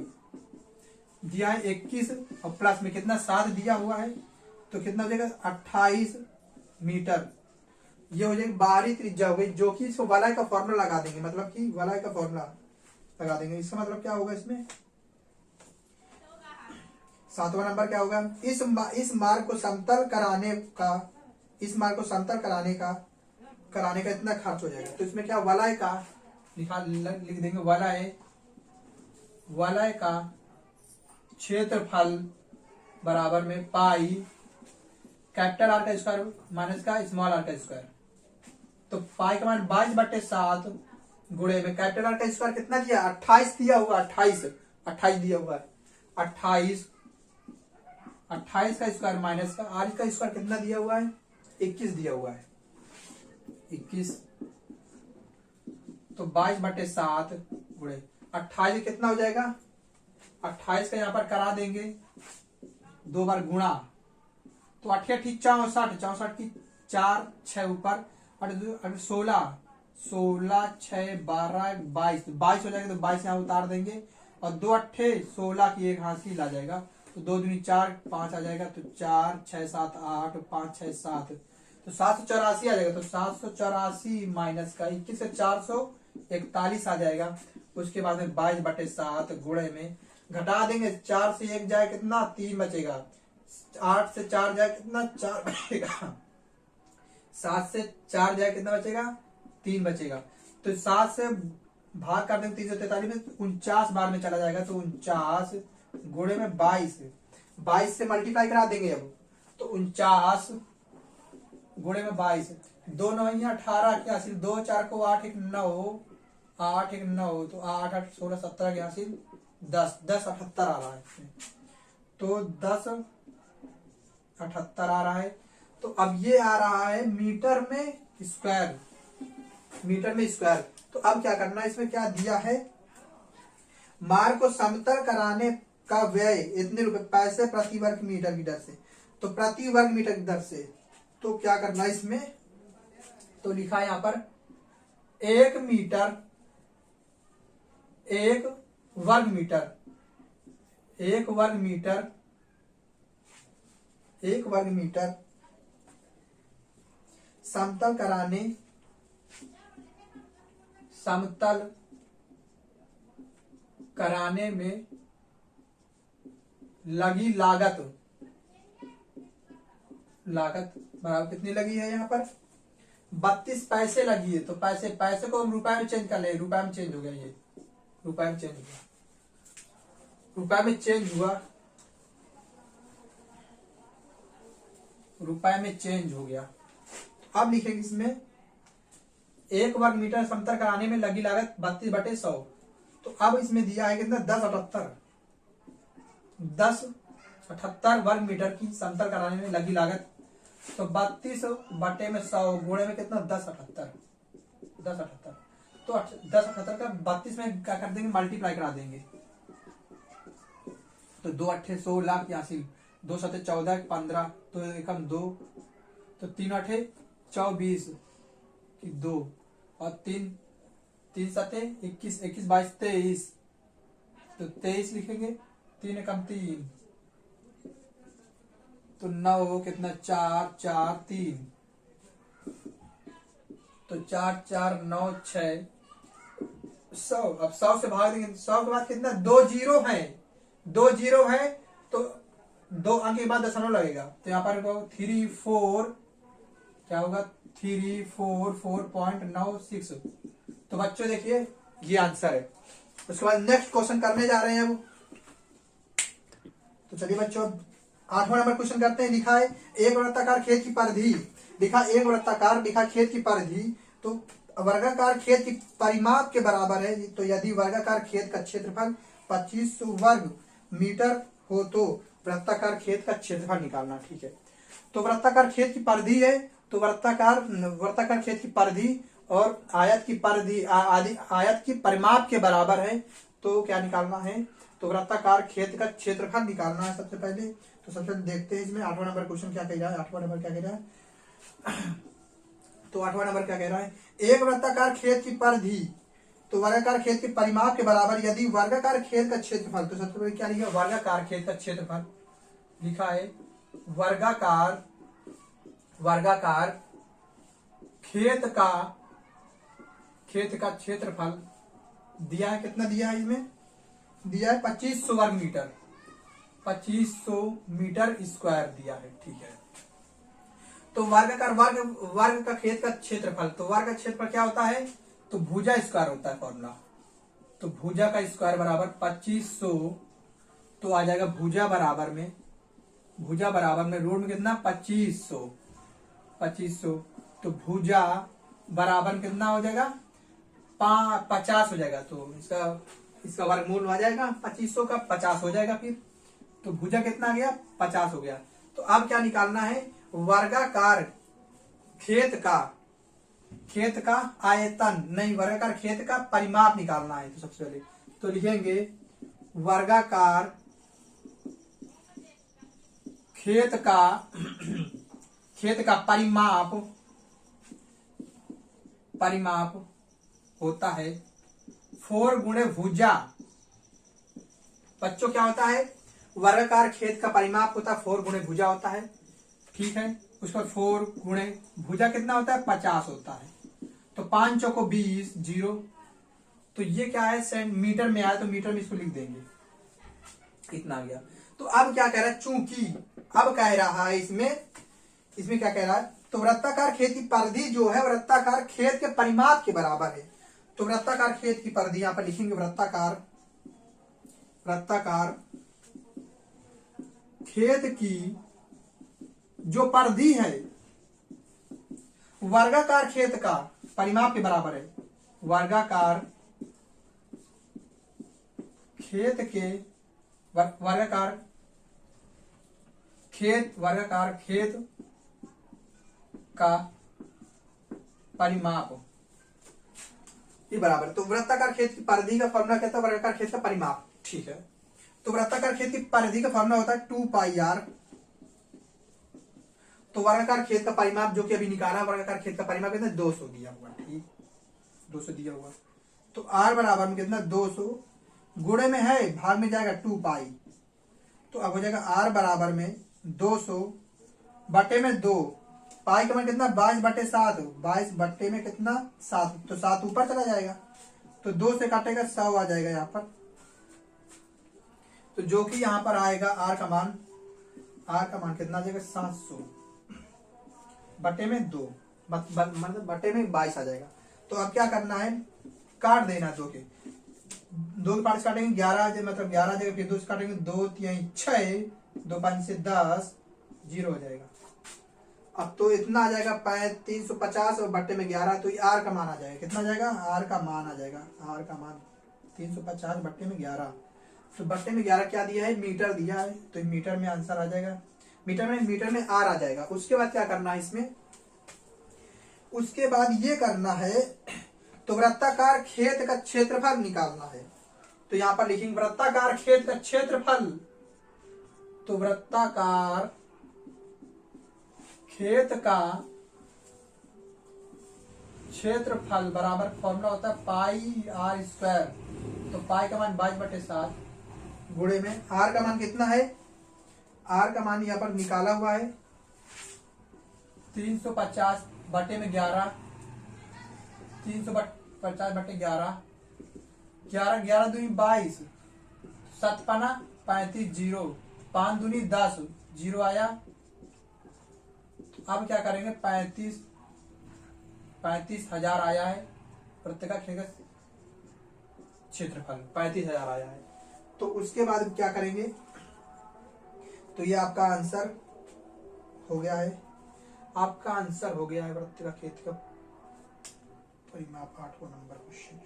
दिया है 21 और प्लस में कितना 7 दिया हुआ है, तो कितना हो जाएगा 28 मीटर, ये हो जाएगी बाहरी त्रिज्या हो गई, जो कि इसको वलय का फॉर्मूला लगा देंगे, मतलब कि वलय का फॉर्मूला लगा देंगे। इसका मतलब क्या होगा, इसमें 7वां नंबर क्या होगा, इस मार्ग को समतल कराने का इतना खर्च हो जाएगा, तो इसमें क्या वलय का लिख देंगे, वलय का क्षेत्रफल बराबर में पाई कैपिटल आर का स्क्वायर माइनस का स्मॉल आर का स्क्वायर, तो पाई का मान 22/7 गुणे में कैपिटल आर का स्क्वायर कितना दिया 28 दिया हुआ, 28 दिया हुआ है, 28 का स्क्वायर माइनस का आर का स्क्वायर कितना दिया हुआ है 21 दिया हुआ है, 21, तो 22/7 गुणे 28 कितना हो जाएगा, 28 का यहाँ पर करा देंगे 2 बार गुणा, तो 8 64 की 4 6 ऊपर 16 6 12 22 हो जाएगा, तो 22 यहाँ उतार देंगे और 2 8 16 की एक हासिल आ जाएगा, तो 2 दूनी 4 5 आ जाएगा, तो 4 6 7 8 5 6 7, तो 784 आ जाएगा, तो 784 माइनस का 21 से 441 आ जाएगा। उसके बाद में 22/7 गुणे में घटा देंगे, 4 से 1 जाए कितना 3 बचेगा, 8 से 4 जाए कितना 4 बचेगा, 7 से 4 जाए कितना बचेगा 3 बचेगा, तो 7 से भाग कर देंगे 343 में 49 बार में चला जाएगा, तो 49 गुणे में 22 से मल्टीप्लाई करा देंगे अब, तो 49 गुणे में 22, 2 9 18 की हासिल, 2 4 को 8 1 9 8 1 9, तो 8 8 16 17 की हासिल 10 78 आ रहा है इसमें, तो 10 78 आ रहा है। तो अब ये आ रहा है मीटर में स्क्वायर, तो अब क्या करना है, इसमें क्या दिया है, मार्ग को समतल कराने का व्यय इतने रुपए पैसे प्रति वर्ग मीटर की दर से, तो प्रति वर्ग मीटर की दर से, तो क्या करना है इसमें, तो लिखा है यहाँ पर 1 मीटर 1 वर्ग मीटर 1 वर्ग मीटर समतल कराने में लगी लागत बराबर कितनी लगी है, यहाँ पर 32 पैसे लगी है, तो पैसे को हम रुपए में चेंज कर ले, रुपए में चेंज हो गया, ये रुपए में चेंज हो गया। अब लिखेंगे इसमें 1 वर्ग मीटर समतल कराने में लगी लागत 32/100, तो अब इसमें दिया है कितना 1078 वर्ग मीटर की समतल कराने में लगी लागत, तो 32/100 गुणे में कितना 1078, तो 1078 का 32 में क्या कर देंगे मल्टीप्लाई करा देंगे, तो 2 8 16 की हासिल, 2 7 14 15, तो 1 2, तो 3 8 24 की 2 और 3 7 21 21 22 23, तो 23 लिखेंगे, 3 1 3, तो 9 कितना 4 4 3, तो 4 4 9 6 100। अब 100 से भाग देंगे, 100 के बाद कितना 2 जीरो है, 2 जीरो है तो 2 अंक के बाद दशमलव लगेगा, तो यहाँ पर 3 4 क्या होगा 3 4 4.96। तो बच्चों देखिए ये आंसर है। उसके बाद नेक्स्ट क्वेश्चन करने जा रहे हैं अब। तो चलिए बच्चों 8वां नंबर क्वेश्चन करते हैं। लिखा है एक वृत्ताकार खेत की परिधि, लिखा एक वृत्ताकार, लिखा खेत की परिधि तो वर्गाकार खेत की परिमाप के बराबर है। तो यदि वर्गाकार खेत का क्षेत्रफल 2500 वर्ग मीटर हो तो वृत्ताकार खेत का क्षेत्रफल निकालना। ठीक है, तो वृत्ताकार खेत की परिधि है, तो वृत्ताकार खेत की परिधि और आयत की परिधि आयत की परिमाप के बराबर है, तो क्या निकालना है, तो वृत्ताकार खेत का क्षेत्रफल निकालना है सबसे पहले। तो सबसे पहले देखते हैं इसमें 8वां नंबर क्वेश्चन क्या कह रहा है। 8वां नंबर क्या कह रहा है तो 8वां नंबर क्या कह रहा है, एक वृत्ताकार खेत की परिधि तो वर्गाकार खेत के परिमाप के बराबर यदि वर्गाकार खेत का क्षेत्रफल, तो सबसे पहले क्या लिखा वर्गाकार खेत का क्षेत्रफल, लिखा है वर्गाकार खेत का क्षेत्रफल दिया है, कितना दिया है, इसमें दिया है 2500 वर्ग मीटर, 2500 मीटर स्क्वायर दिया है। ठीक है, तो वर्गाकार वर्ग का खेत का क्षेत्रफल, तो वर्ग का क्षेत्रफल क्या होता है, तो भुजा स्क्वायर होता है फॉर्मूला। तो भुजा का स्क्वायर बराबर 2500, तो आ जाएगा भुजा बराबर में रूट में कितना 2500, तो भुजा बराबर कितना हो जाएगा 50 हो जाएगा। तो इसका वर्गमूल आ जाएगा 2500 का 50 हो जाएगा फिर, तो भुजा कितना आ गया 50 हो गया। तो अब क्या निकालना है, वर्गाकार खेत का आयतन नहीं, वर्गाकार खेत का परिमाप निकालना है। तो सबसे पहले तो लिखेंगे वर्गाकार खेत का परिमाप होता है 4 गुणे भुजा। बच्चों क्या होता है, वर्गाकार खेत का परिमाप होता है 4 गुणे भुजा होता है। ठीक है, उसका 4 गुणे भुजा कितना होता है 50 होता है, तो 5 चौको 20 जीरो, तो ये क्या है मीटर में आया, तो मीटर में इसको लिख देंगे, इतना आ गया। तो अब क्या कह रहा है, चूंकि अब कह रहा है इसमें क्या कह रहा है, तो वृत्ताकार खेत की परिधि जो है वृत्ताकार खेत के परिमाप के बराबर है। तो वृत्ताकार खेत की परिधि यहां पर लिखेंगे वृत्ताकार खेत की जो परिधि है वर्गाकार खेत का परिमाप के बराबर है। वर्गाकार खेत का परिमाप ये बराबर, तो वृत्ताकार खेत की परिधि का फॉर्मूला कहता है वर्गाकार खेत का परिमाप। ठीक है, तो वृत्ताकार खेत की परिधि का फॉर्मूला होता है 2πr। तो वर्गाकार खेत का परिमाप जो कि अभी निकाला, वर्गाकार खेत का परिमाप कितना 200 दिया हुआ। ठीक, 200 दिया हुआ, तो r बराबर में कितना 200 गुणे में है, भाग में जाएगा 2π, तो अब हो जाएगा r बराबर में 200 बटे में 2, पाई का मान कितना 22/7, 22 बटे में कितना 7, तो 7 ऊपर चला जाएगा, तो 2 से काटेगा 100 आ जाएगा यहाँ पर, तो जो कि यहाँ पर आएगा r का मान कितना आ जाएगा 700 बटे में 2, मतलब बटे में 22 आ जाएगा। तो अब क्या करना है, काट देना 2 के पार्ट से काटेंगे 11, मतलब 11 जगह, फिर 2 से काटेंगे 2 3 6, 2 5 से 10, 0 हो जाएगा। अब तो इतना आ जाएगा 350 और बट्टे में 11, तो आर का मान आ जाएगा, कितना आ जाएगा आर का मान आ जाएगा, आर का मान 350 बट्टे में 11, तो बट्टे में 11 क्या दिया है, मीटर दिया है, तो मीटर में आंसर आ जाएगा, मीटर में आर आ जाएगा। उसके बाद क्या करना है इसमें, उसके बाद ये करना है, तो वृत्ताकार खेत का क्षेत्रफल निकालना है। तो यहां पर लिखेंगे वृत्ताकार खेत का क्षेत्रफल, तो वृत्ताकार खेत का क्षेत्रफल बराबर फॉर्मूला होता है πr², तो पाई का मान 22/7 गुणे में आर का मान कितना है आर का मान यहाँ पर निकाला हुआ है 350 बटे में 11, 350 बटे 11, 11 दूनी 22, 7 पाना 35, 0, 5 दूनी 10, 0 आया। अब क्या करेंगे, 35,000 आया है वृत्त का क्षेत्रफल 35,000 आया है। तो उसके बाद क्या करेंगे, तो ये आपका आंसर हो गया है, आपका आंसर हो गया है वृत्त का क्षेत्र का परिमाप 8वां नंबर क्वेश्चन।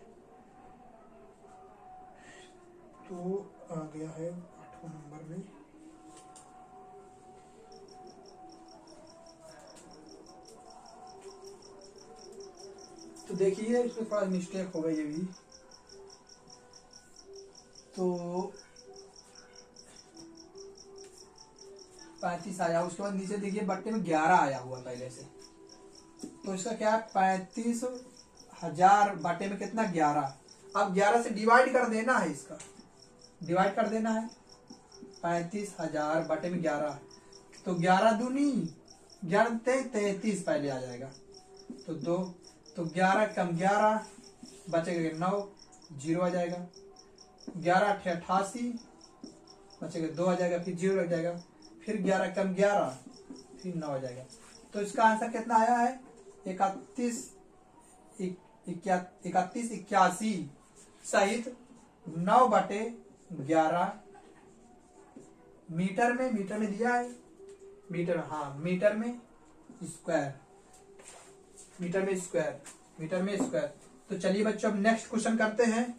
तो आ गया है 8वां नंबर में। तो देखिए इसमें थोड़ा मिस्टेक हो गई ये भी। तो 35 आया, उसके बाद नीचे देखिए बट्टे में 11 आया हुआ पहले से। तो इसका क्या है, 35,000 बटे में कितना 11। अब 11 से डिवाइड कर देना है, इसका डिवाइड कर देना है। 35,000 बटे में 11, तो 11 दूनी 11 33 पहले आ जाएगा। तो 2, तो 11 कम 11 बचेगा 9, 0 आ जाएगा। 11 8 88 बचेगा 2 आ जाएगा, फिर 0 लग जाएगा। फिर 11 कम 11 फिर 9 आ जाएगा। तो इसका आंसर कितना आया है, 3181 सहित 9 बटे 11 मीटर में दिया है, मीटर, हाँ मीटर में स्क्वायर, मीटर में स्क्वायर। तो चलिए बच्चों अब नेक्स्ट क्वेश्चन करते हैं।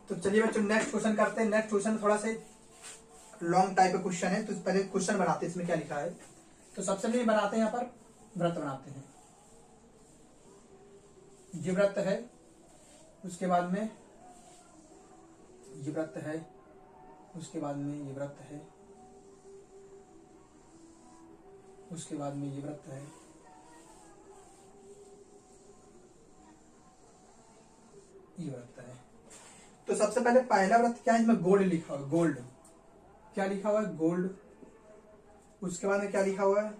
तो चलिए बच्चों नेक्स्ट क्वेश्चन करते हैं। नेक्स्ट क्वेश्चन थोड़ा से लॉन्ग टाइप का क्वेश्चन है, तो पहले क्वेश्चन बनाते हैं, इसमें क्या लिखा है। तो सबसे पहले बनाते हैं, यहाँ पर वृत्त बनाते हैं। ये वृत्त है, उसके बाद में ये वृत्त है, उसके बाद में ये वृत्त है, उसके बाद में ये वृत्त है, ये वृत्त है। तो सबसे पहले पहला वृत्त क्या है, इसमें गोल्ड लिखा हुआ है, गोल्ड क्या लिखा हुआ है, गोल्ड। उसके बाद में क्या लिखा हुआ है,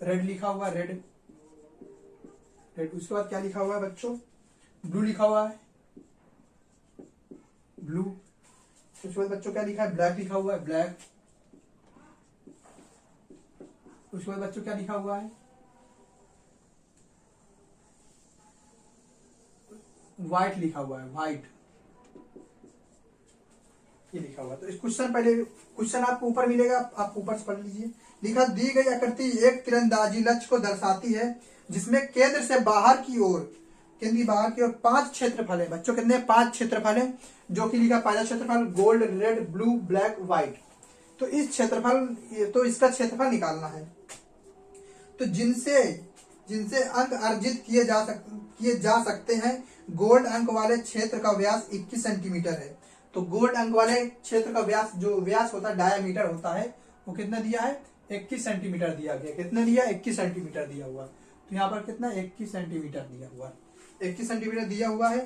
रेड लिखा हुआ है, रेड। उसके बाद क्या लिखा हुआ है बच्चों, ब्लू लिखा हुआ है, ब्लू। उसके बाद बच्चों क्या लिखा है, ब्लैक लिखा हुआ है, ब्लैक। उसके बाद बच्चों क्या लिखा हुआ है, व्हाइट लिखा हुआ है, व्हाइट ये लिखा हुआ है। तो इस क्वेश्चन आपको ऊपर मिलेगा, आप ऊपर से पढ़ लीजिए। लिखा, दी गई आकृति एक तीरंदाजी लक्ष्य को दर्शाती है जिसमें केंद्र से बाहर की ओर 5 क्षेत्रफल है। बच्चों कितने, 5 क्षेत्रफल है, जो कि लिखा पहला क्षेत्रफल gold, red, blue, black, white. तो इस क्षेत्रफल, तो इसका क्षेत्रफल निकालना है। तो जिनसे अंक अर्जित किए जा सकते हैं। गोल्ड अंक वाले क्षेत्र का व्यास 21 सेंटीमीटर है। तो गोल्ड अंक वाले क्षेत्र का व्यास, जो व्यास होता है, डायामीटर होता है, वो कितना दिया है, 21 सेंटीमीटर दिया गया। कितना दिया, 21 सेंटीमीटर दिया हुआ। तो यहाँ पर कितना, 21 सेंटीमीटर दिया हुआ, 21 सेंटीमीटर दिया हुआ है।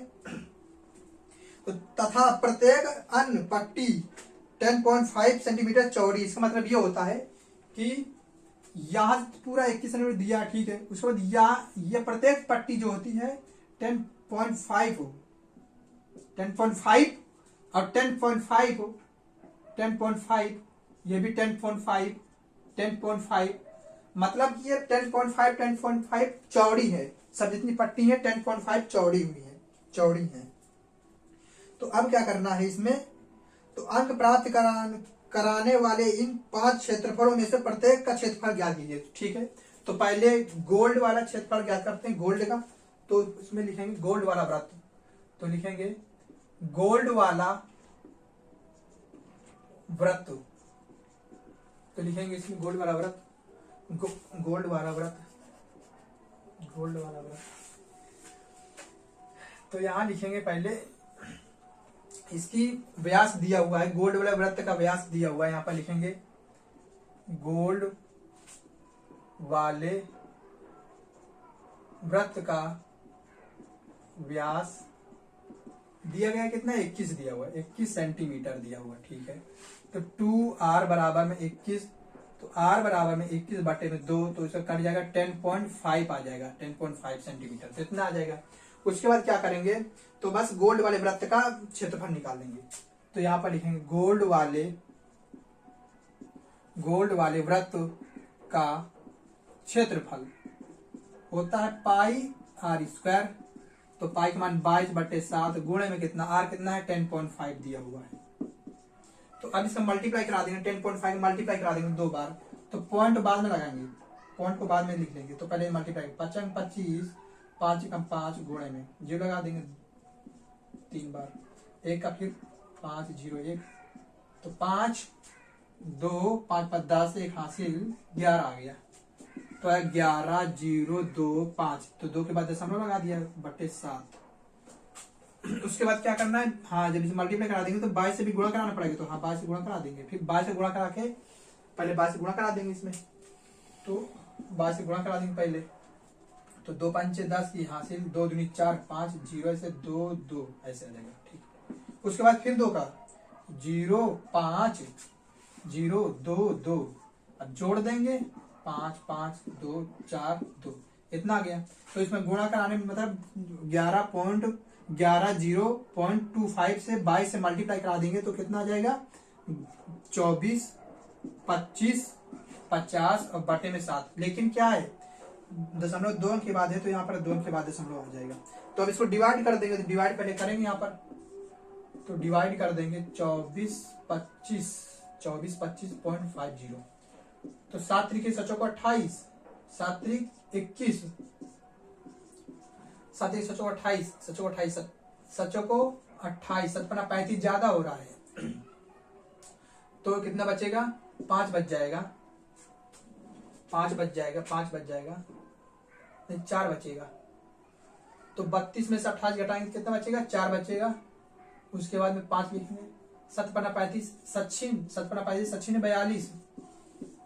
तो तथा प्रत्येक अन्य पट्टी 10.5 सेंटीमीटर चौड़ी। इसका मतलब ये होता है कि यहाँ पूरा 21 सेंटीमीटर दिया, ठीक है। उसके बाद यह प्रत्येक पट्टी जो होती है 10.5 और 10.5 ये भी 10.5 मतलब कि ये 10.5 चौड़ी है। सब जितनी पट्टी है 10.5 चौड़ी है। तो अब क्या करना है इसमें, तो अंक प्राप्त कराने वाले इन 5 क्षेत्रफलों में से प्रत्येक का क्षेत्रफल ज्ञात कीजिए, ठीक है। तो पहले गोल्ड वाला क्षेत्रफल ज्ञात करते हैं, गोल्ड का। तो इसमें लिखेंगे गोल्ड वाला वृत्त, तो लिखेंगे गोल्ड वाला वृत्त, तो लिखेंगे इसमें गोल्ड वाला वृत्त। तो यहां लिखेंगे पहले इसकी व्यास दिया हुआ है, गोल्ड वाले वृत्त का व्यास दिया हुआ है। यहां पर लिखेंगे गोल्ड वाले वृत्त का व्यास दिया गया कितना, 21 दिया हुआ है, 21 सेंटीमीटर दिया हुआ, ठीक है। तो 2r बराबर में 21, तो r बराबर में 21 बटे में 2, तो इसका कट जाएगा 10.5 आ जाएगा, 10.5 सेंटीमीटर, तो इतना आ जाएगा। उसके बाद क्या करेंगे, तो बस गोल्ड वाले वृत्त का क्षेत्रफल निकालेंगे। तो यहाँ पर लिखेंगे गोल्ड वाले वृत्त का क्षेत्रफल होता है पाई आर स्क्वायर। तो पाई का मान 22/7 गुणे में कितना, आर कितना है 10.5 दिया हुआ है। तो अब इसका मल्टीप्लाई करा देंगे, 10.5 मल्टीप्लाई करा देंगे 2 बार। तो पॉइंट बाद में लगाएंगे, पॉइंट को बाद में लिख लेंगे। तो पहले मल्टीप्लाई 5 25, 5 कम 5 गुणे में 0 लगा देंगे 3 बार, 1 का फिर 5 0 1, तो 5 2 5 5 10, 1 हासिल 11 आ गया। तो 11 0 2 5, तो 2 के बाद दशमलव लगा दिया बटे 7। उसके बाद क्या करना है, हाँ जब इसे मल्टीप्लाई करा देंगे तो 22 से भी गुणा कराना पड़ेगा, तो हाँ 22 से गुणा करा देंगे। फिर 22 से गुणा करा के पहले 22 से गुणा करा देंगे इसमें, तो 22 से गुणा करा देंगे पहले। तो 2 5 10 की हासिल, 2 दूनी 4 5 0 ऐसे 2 2 ऐसे आ जाएगा, ठीक। उसके बाद फिर 2 का 0 5 0 2 2, अब जोड़ देंगे 5 5 2 4 2, इतना आ गया। तो इसमें गुणा कराने में मतलब 0.25 से 22 से मल्टीप्लाई करा देंगे तो कितना आ जाएगा, 24 25 50 और बटे में 7। लेकिन क्या है, दशमलव 2 अंक के बाद है, तो यहाँ पर 2 अंक के बाद दशमलव आ जाएगा। तो अब इसको डिवाइड कर देंगे, तो डिवाइड पहले करेंगे यहाँ पर, तो डिवाइड कर देंगे 24 25.50, तो 7 तरीके 28, 7 तरीक 21, 7 तरीक 28, 7 ज्यादा हो रहा है, तो कितना बचेगा, 5 बच जाएगा, 5 बच जाएगा नहीं 4 बचेगा। तो 32 में से 28 घटाएंगे कितना बचेगा, 4 बचेगा। उसके बाद में 5 लिखेंगे, 7 पन्ना 35 सचिन 42,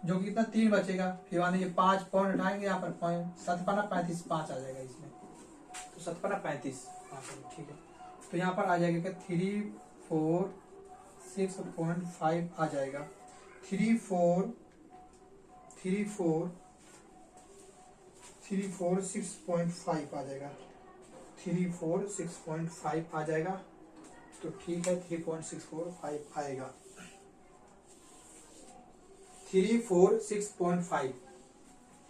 जो कि कितना 3 बचेगा। फिर बाद में ये 5 पॉइंट उठाएंगे, यहाँ पर पॉइंट 7 पन्ना 35 5 आ जाएगा इसमें, तो 7 पन्ना 35, ठीक है। तो यहाँ पर आ जाएगा 346.5 आ जाएगा, 346.5 आ जाएगा, 346.5 आ जाएगा। तो ठीक है 3.645 आएगा, 346.5,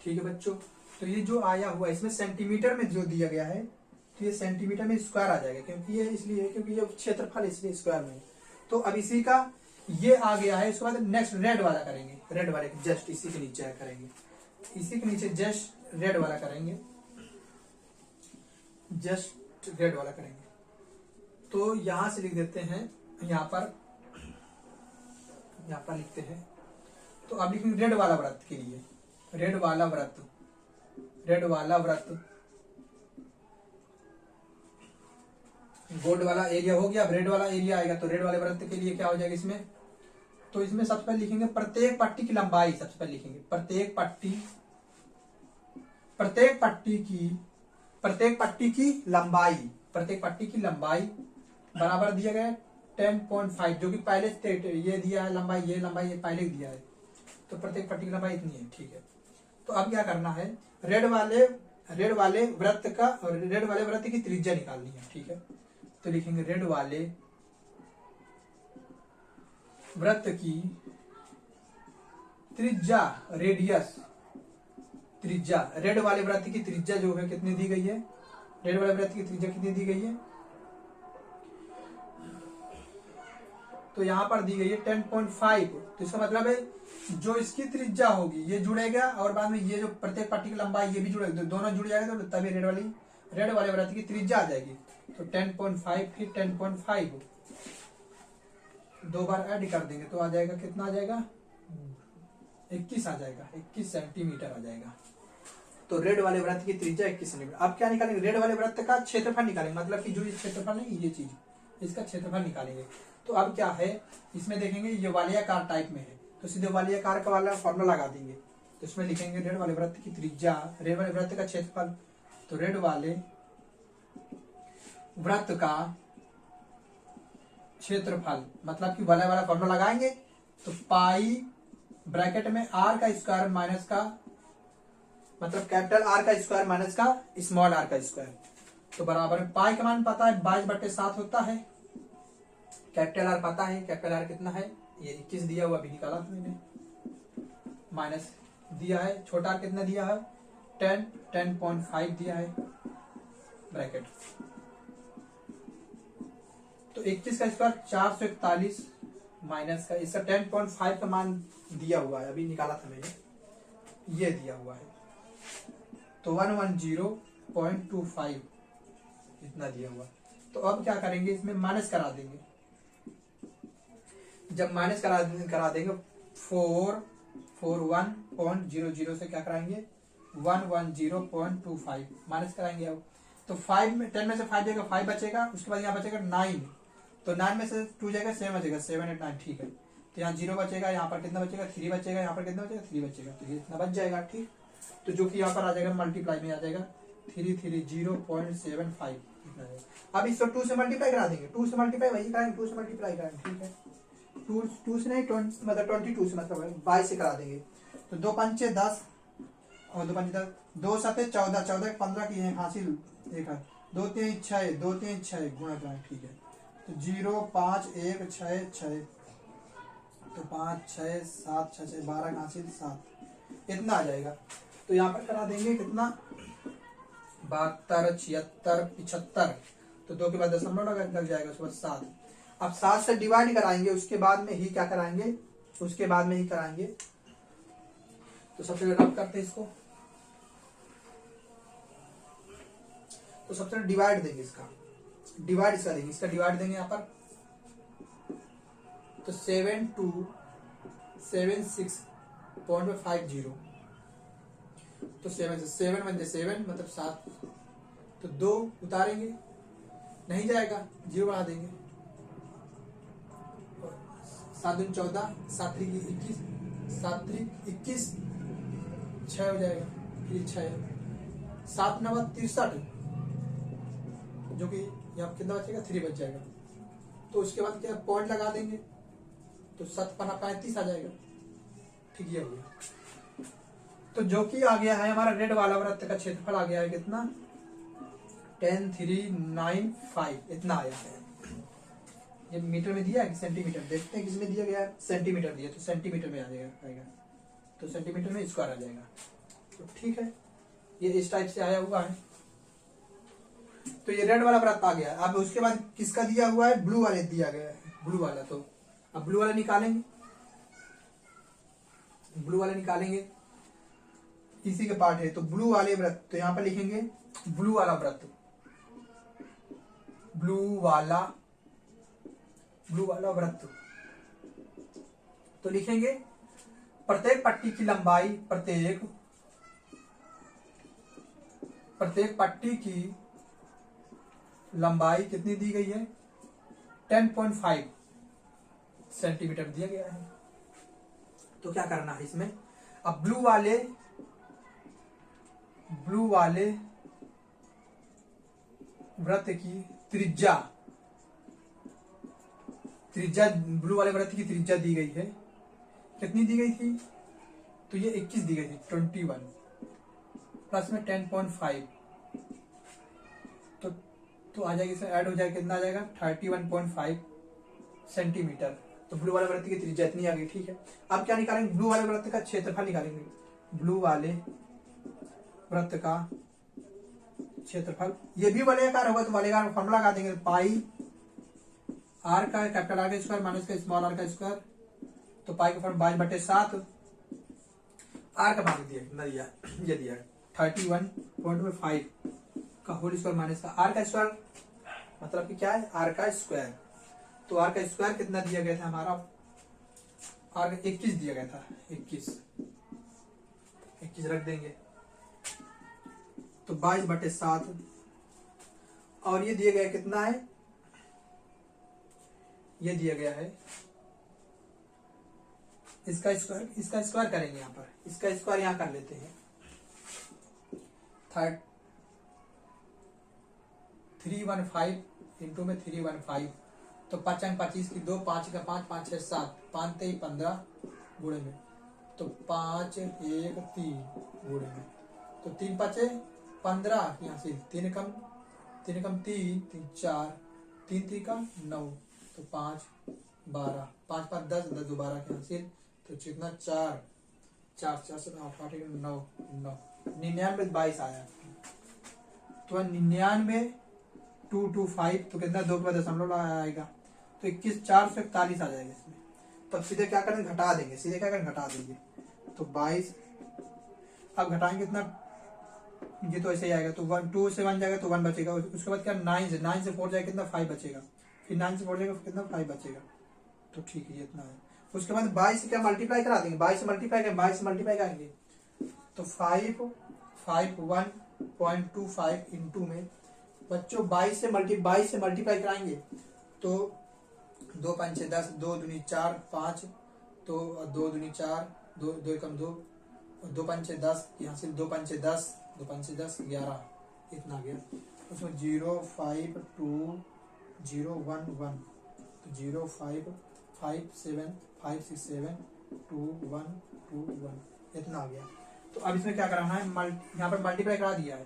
ठीक है बच्चों। तो ये जो आया हुआ इसमें सेंटीमीटर में जो दिया गया है, तो ये सेंटीमीटर में स्क्वायर आ जाएगा, क्योंकि ये इसलिए क्योंकि ये क्षेत्रफल इसलिए स्क्वायर में। तो अब इसी का ये आ गया है। इसके बाद नेक्स्ट रेड वाला करेंगे, रेड वाले जस्ट इसी के नीचे करेंगे, इसी के नीचे जस्ट रेड वाला करेंगे, जस्ट रेड वाला करेंगे। तो यहां से लिख देते हैं, यहाँ पर लिखते हैं। तो अब लिखेंगे रेड वाला वृत्त के लिए, रेड वाला वृत्त, गोल्ड वाला एरिया हो गया, अब रेड वाला एरिया आएगा। तो रेड वाले वृत्त के लिए क्या हो जाएगा इसमें, तो इसमें सबसे पहले लिखेंगे प्रत्येक पट्टी की लंबाई, सबसे पहले लिखेंगे प्रत्येक पट्टी की लंबाई बराबर दिया गया 10.5, जो कि पहले ये दिया है लंबाई, ये पहले दिया है। तो प्रत्येक पट्टी की लंबाई इतनी है, ठीक है। तो अब क्या करना है, रेड वाले वृत्त की त्रिज्या निकालनी है, ठीक है। तो लिखेंगे रेड वाले वृत्त की त्रिज्या, रेड वाले वृत्त की त्रिज्या जो है कितनी दी गई है, रेड वाले वृत्त की त्रिज्या कितनी दी गई है, तो यहां पर दी गई है 10.5। तो इसका मतलब है जो इसकी त्रिज्या होगी ये जुड़ेगा, और बाद में ये जो प्रत्येक पट्टी की लंबाई ये भी जुड़ेगा, दोनों जुड़ जाएगा, तो तभी रेड वाले वृत्त की त्रिज्या आ जाएगी। तो 10.5 फिर 10.5 दो बार ऐड कर देंगे तो आ जाएगा, कितना आ जाएगा, 21 आ जाएगा, 21 सेंटीमीटर आ जाएगा। तो रेड वाले वृत्त की त्रिज्या 21 सेंटीमीटर। अब क्या निकालेंगे, रेड वाले वृत्त का क्षेत्रफल निकालेंगे, मतलब कि जो ये क्षेत्रफल नहीं, ये चीज इसका क्षेत्रफल निकालेंगे। तो अब क्या है, इसमें देखेंगे ये वालियाकार टाइप में है, तो सीधे वालियाकार का वाला फॉर्मूला लगा देंगे। तो इसमें लिखेंगे रेड वाले वृत्त की त्रिज्या, रेड वाले वृत्त का क्षेत्रफल, तो रेड वाले वृत्त का क्षेत्रफल, मतलब कि वाला वाला फॉर्मूला लगाएंगे तो पाई ब्रैकेट में आर का स्क्वायर माइनस का, मतलब कैपिटल आर का स्क्वायर माइनस का स्मॉल आर का स्क्वायर, तो बराबर में पाई का मान पता है 22/7 होता है। कैपिटल आर पता है, कैपिटल आर कितना है, ये 21 दिया हुआ अभी निकाला था मैंने, माइनस दिया है, छोटा आर कितना दिया है 10.5 दिया है ब्रैकेट, तो 21 का स्क्वायर 441 माइनस का इसका 10.5 का मान दिया हुआ है, अभी निकाला था मैंने, ये दिया हुआ है, तो 110.25 इतना दिया हुआ। तो अब क्या करेंगे, इसमें माइनस करा देंगे, जब माइनस करा देंगे 441.00 से क्या कराएंगे 110.25 माइनस कराएंगे। अब तो 5 में 10 में से 5 जाएगा 5 बचेगा, उसके बाद यहाँ बचेगा 9, तो 9 में से 2 जाएगा 7 बचेगा 7 8 9, ठीक है। तो यहाँ 0 बचेगा, यहाँ पर कितना बचेगा 3 बचेगा, यहाँ पर कितना बचेगा 3 बचेगा, तो ये इतना बच जाएगा, ठीक। तो जो कि यहाँ पर आ जाएगा मल्टीप्लाई में आ जाएगा 330.75 इतना जाएगा। अब इसको 2 से मल्टीप्लाई करा देंगे, 2 से मल्टीप्लाई वही कराएंगे, 2 से मल्टीप्लाई कराएंगे, ठीक है। 2 से नहीं 20 मतलब 22 से मतलब 22 से करा देंगे, तो 2 पंचे 10 और 2 पंचे 10, 2 7 14 14 15 की है हासिल एक है, 2 3 6 2 3 6 गुणा कराएं, ठीक है। तो 0 5 1 6 6, तो 5 6 7 6 6 12 का हासिल 7, इतना आ जाएगा। तो यहाँ पर करा देंगे कितना 72 76 75, तो 2 के बाद दशमलव लग जाएगा, उसके बाद 7। अब 7 से डिवाइड कराएंगे, उसके बाद में ही क्या कराएंगे, उसके बाद में ही कराएंगे। तो सबसे पहले रब करते हैं इसको, तो सबसे पहले डिवाइड देंगे, इसका डिवाइड इसका देंगे, इसका डिवाइड देंगे यहाँ पर, तो 7276.50, तो 7 से 7 बन जाए 7 मतलब 7, तो 2 उतारेंगे नहीं जाएगा 0 बढ़ा देंगे, 7 दूनी 14 7 3 21 7 3 21 6 हो जाएगा, फिर 6 7 9 63, जो कि यहाँ कितना बचेगा 3 बच जाएगा। तो उसके बाद क्या पॉइंट लगा देंगे, तो 7 पन्ना 35 आ जाएगा, ठीक ये हो गया। तो जो कि आ गया है हमारा रेड वाला वृत्त का क्षेत्रफल आ गया है कितना 10395 इतना आया है। ये मीटर में दिया है कि सेंटीमीटर, देखते हैं किसमें दिया गया है, सेंटीमीटर दिया, तो सेंटीमीटर में आ जाएगा, तो सेंटीमीटर में स्क्वायर आ जाएगा, तो ठीक है। ये इस टाइप से आया हुआ है, तो ये रेड वाला वृत्त आ गया। अब उसके बाद किसका दिया हुआ है, ब्लू वाले दिया गया है, ब्लू वाला। तो अब ब्लू वाला निकालेंगे, ब्लू वाले निकालेंगे, इसी के पार्ट है। तो ब्लू वाले वृत्त, तो यहां पर लिखेंगे ब्लू वाला वृत्त, ब्लू वाला वृत्त। तो लिखेंगे प्रत्येक पट्टी की लंबाई, प्रत्येक पट्टी की लंबाई कितनी दी गई है 10.5 सेंटीमीटर दिया गया है। तो क्या करना है इसमें, अब ब्लू वाले वृत्त की त्रिज्या ब्लू वाले वृत्त की त्रिज्या दी गई है, कितनी दी गई थी, तो ये 21 दी गई थी, 21 प्लस में 10.5, तो आ जाएगी, इसमें ऐड हो जाएगा, कितना आ जाएगा 31.5 सेंटीमीटर। तो ब्लू वाले वृत्त की त्रिज्या इतनी आ गई, ठीक है। अब क्या निकालेंगे, ब्लू वाले वृत्त का क्षेत्रफल निकालेंगे, ब्लू वाले वृत्त का क्षेत्रफल, ये भी वलयाकार होगा, तो वलयाकार में फॉर्मूला लगा देंगे, पाई आर का कैपिटल आर का स्क्वायर माइनस का स्मॉल आर का स्क्वायर, तो पाई का फॉर्म 22/7, आर का मान दिया ये दिया 31.5 का होल स्क्वायर माइनस का आर का स्क्वायर, मतलब कि क्या है आर का स्क्वायर। तो आर का स्क्वायर कितना दिया गया था हमारा, आर का 21 दिया गया था, 21 रख देंगे, तो 22/7, और ये दिया गया कितना है, ये दिया गया है इसका स्क्वायर करेंगे, यहाँ पर इसका स्क्वायर यहाँ कर लेते हैं, 315 इंटू में 315 तो 5 अंक 25 की 2, 5 का 5, 5 6 7, 5 3 15 गुणे में, तो 5 1 3 गुणे में, तो 3 5 15 यहाँ से 3 कम 3 3 3 4, 3 3 का 9, तो 5 12, 5 5 10 10 12 के हासिल, तो कितना 4 4 4 से 8 8 9 9 99 22 आया। तो 99 225 तो कितना 2 के बाद दशमलव आएगा, तो 21 441 आ जाएगा इसमें। तब सीधे क्या करेंगे, घटा देंगे, सीधे क्या करेंगे, घटा देंगे, तो 22। अब घटाएंगे कितना, ये तो ऐसे ही आएगा, तो 1 2 से 1 जाएगा तो 1 बचेगा, उसके बाद क्या 9 से 4 जाएगा कितना 5 बचेगा, फिर 9 से 4 जाएगा कितना 5 बचेगा, तो ठीक है ये इतना है। उसके बाद 22 से क्या मल्टीप्लाई करा देंगे, 22 से मल्टीप्लाई करेंगे, 22 से मल्टीप्लाई करेंगे तो 551.25 इंटू में बच्चों 22 से मल्टीप्लाई कराएंगे तो 2 5 6 10, 2 दूनी 4 5, तो 2 दूनी 4, 2 2 कम 2, 2 5 6 10, यहाँ से 2 5 6 10, 2 5 6 10 11 इतना गया। उसमें 0 5 2 0 1 1, तो 0 5 5 7 5 6 7 2 1 2 1 इतना आ गया। तो अब इसमें क्या कराना है, यहाँ पर मल्टीप्लाई करा दिया है,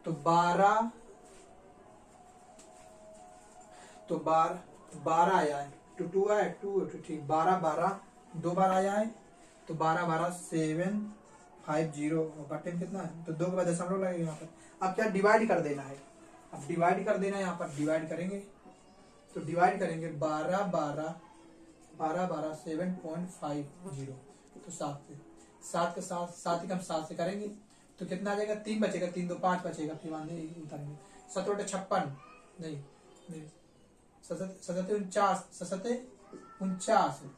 तो 12 तो 12 आया है, तो 2 आया 2 ठीक, 12 12 2 बार आया है, तो 12 12 7 5 0 बटन कितना है, तो 2 के बाद दशमलव लगेगा यहाँ पर। अब क्या डिवाइड कर देना है, अब डिवाइड कर देना है, यहाँ पर डिवाइड करेंगे, तो डिवाइड करेंगे 12 12 12 12 7.50, तो 7 के साथ 7 ही कम 7 से करेंगे तो कितना आ जाएगा, 3 बचेगा, 3 2 5 बचेगा, फिर उतारेंगे 7 56 नहीं 49,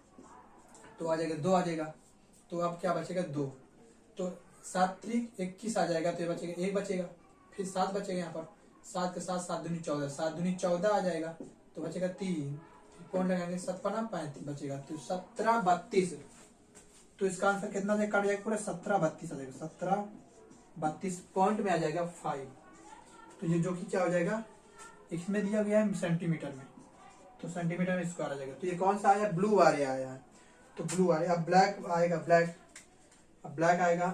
तो आ जाएगा 2 आ जाएगा, तो अब क्या बचेगा 2, तो 7 3 21 आ जाएगा, तो ये बचेगा 1 बचेगा, फिर 7 बचेगा यहाँ पर, 7 के साथ 7 दूनी 14, 7 दूनी 14 आ जाएगा, तो बचेगा 3, कौन लगाएंगे 7 5 35 बचेगा, तो 17 32, तो इसका आंसर कितना कट जाएगा पूरा 17 32 आ जाएगा, 17 32 पॉइंट में आ जाएगा 5। तो ये जो कि क्या हो जाएगा, इसमें दिया गया है सेंटीमीटर में, तो सेंटीमीटर में स्क्वायर आ जाएगा। तो ये कौन सा आया, ब्लू वाले आया है, तो ब्लू आया। अब ब्लैक आएगा, अब ब्लैक आएगा,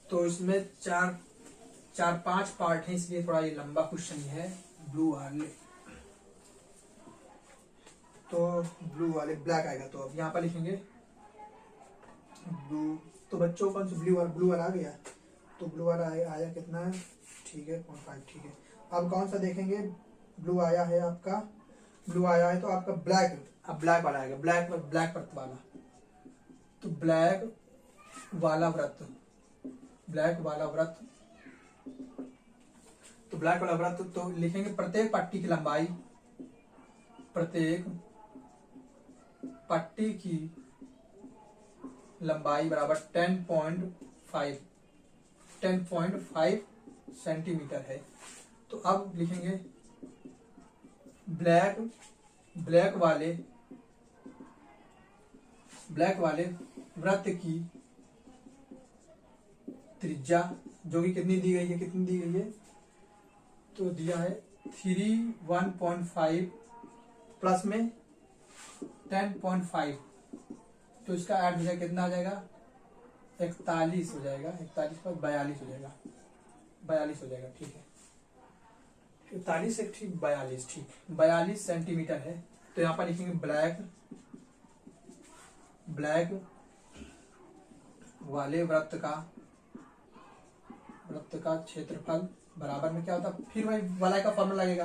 तो इसमें 4-5 पार्ट है, इसलिए थोड़ा ये लंबा क्वेश्चन है। ब्लू वाले, तो ब्लू वाले ब्लैक आएगा, तो अब यहाँ पर लिखेंगे ब्लू, तो बच्चों कौन सा ब्लू वाला आ गया, तो ब्लू वाला आया कितना है, ठीक है 0.5 ठीक है। अब कौन सा देखेंगे, ब्लू आया है आपका, ब्लू आया है तो आपका ब्लैक, अब ब्लैक वाला आएगा, ब्लैक वृत्त वाला, तो ब्लैक वाला वृत्त, तो ब्लैक वाला वृत्त, तो लिखेंगे प्रत्येक पट्टी की लंबाई, प्रत्येक पट्टी की लंबाई बराबर 10.5 सेंटीमीटर है। तो अब लिखेंगे ब्लैक वाले वृत्त की त्रिज्या, जो कि कितनी दी गई है, तो दिया है 1.5 प्लस में 10.5, तो इसका ऐड हो जाएगा, कितना आ जाएगा 41 हो जाएगा, 41 पर 42 हो जाएगा, 42 हो जाएगा, ठीक है 41 से ठीक 42, ठीक 42 सेंटीमीटर है। तो यहाँ पर लिखेंगे ब्लैक वाले वृत्त का क्षेत्रफल बराबर में क्या होता है, फिर वही वाला का फॉर्मूला लगेगा,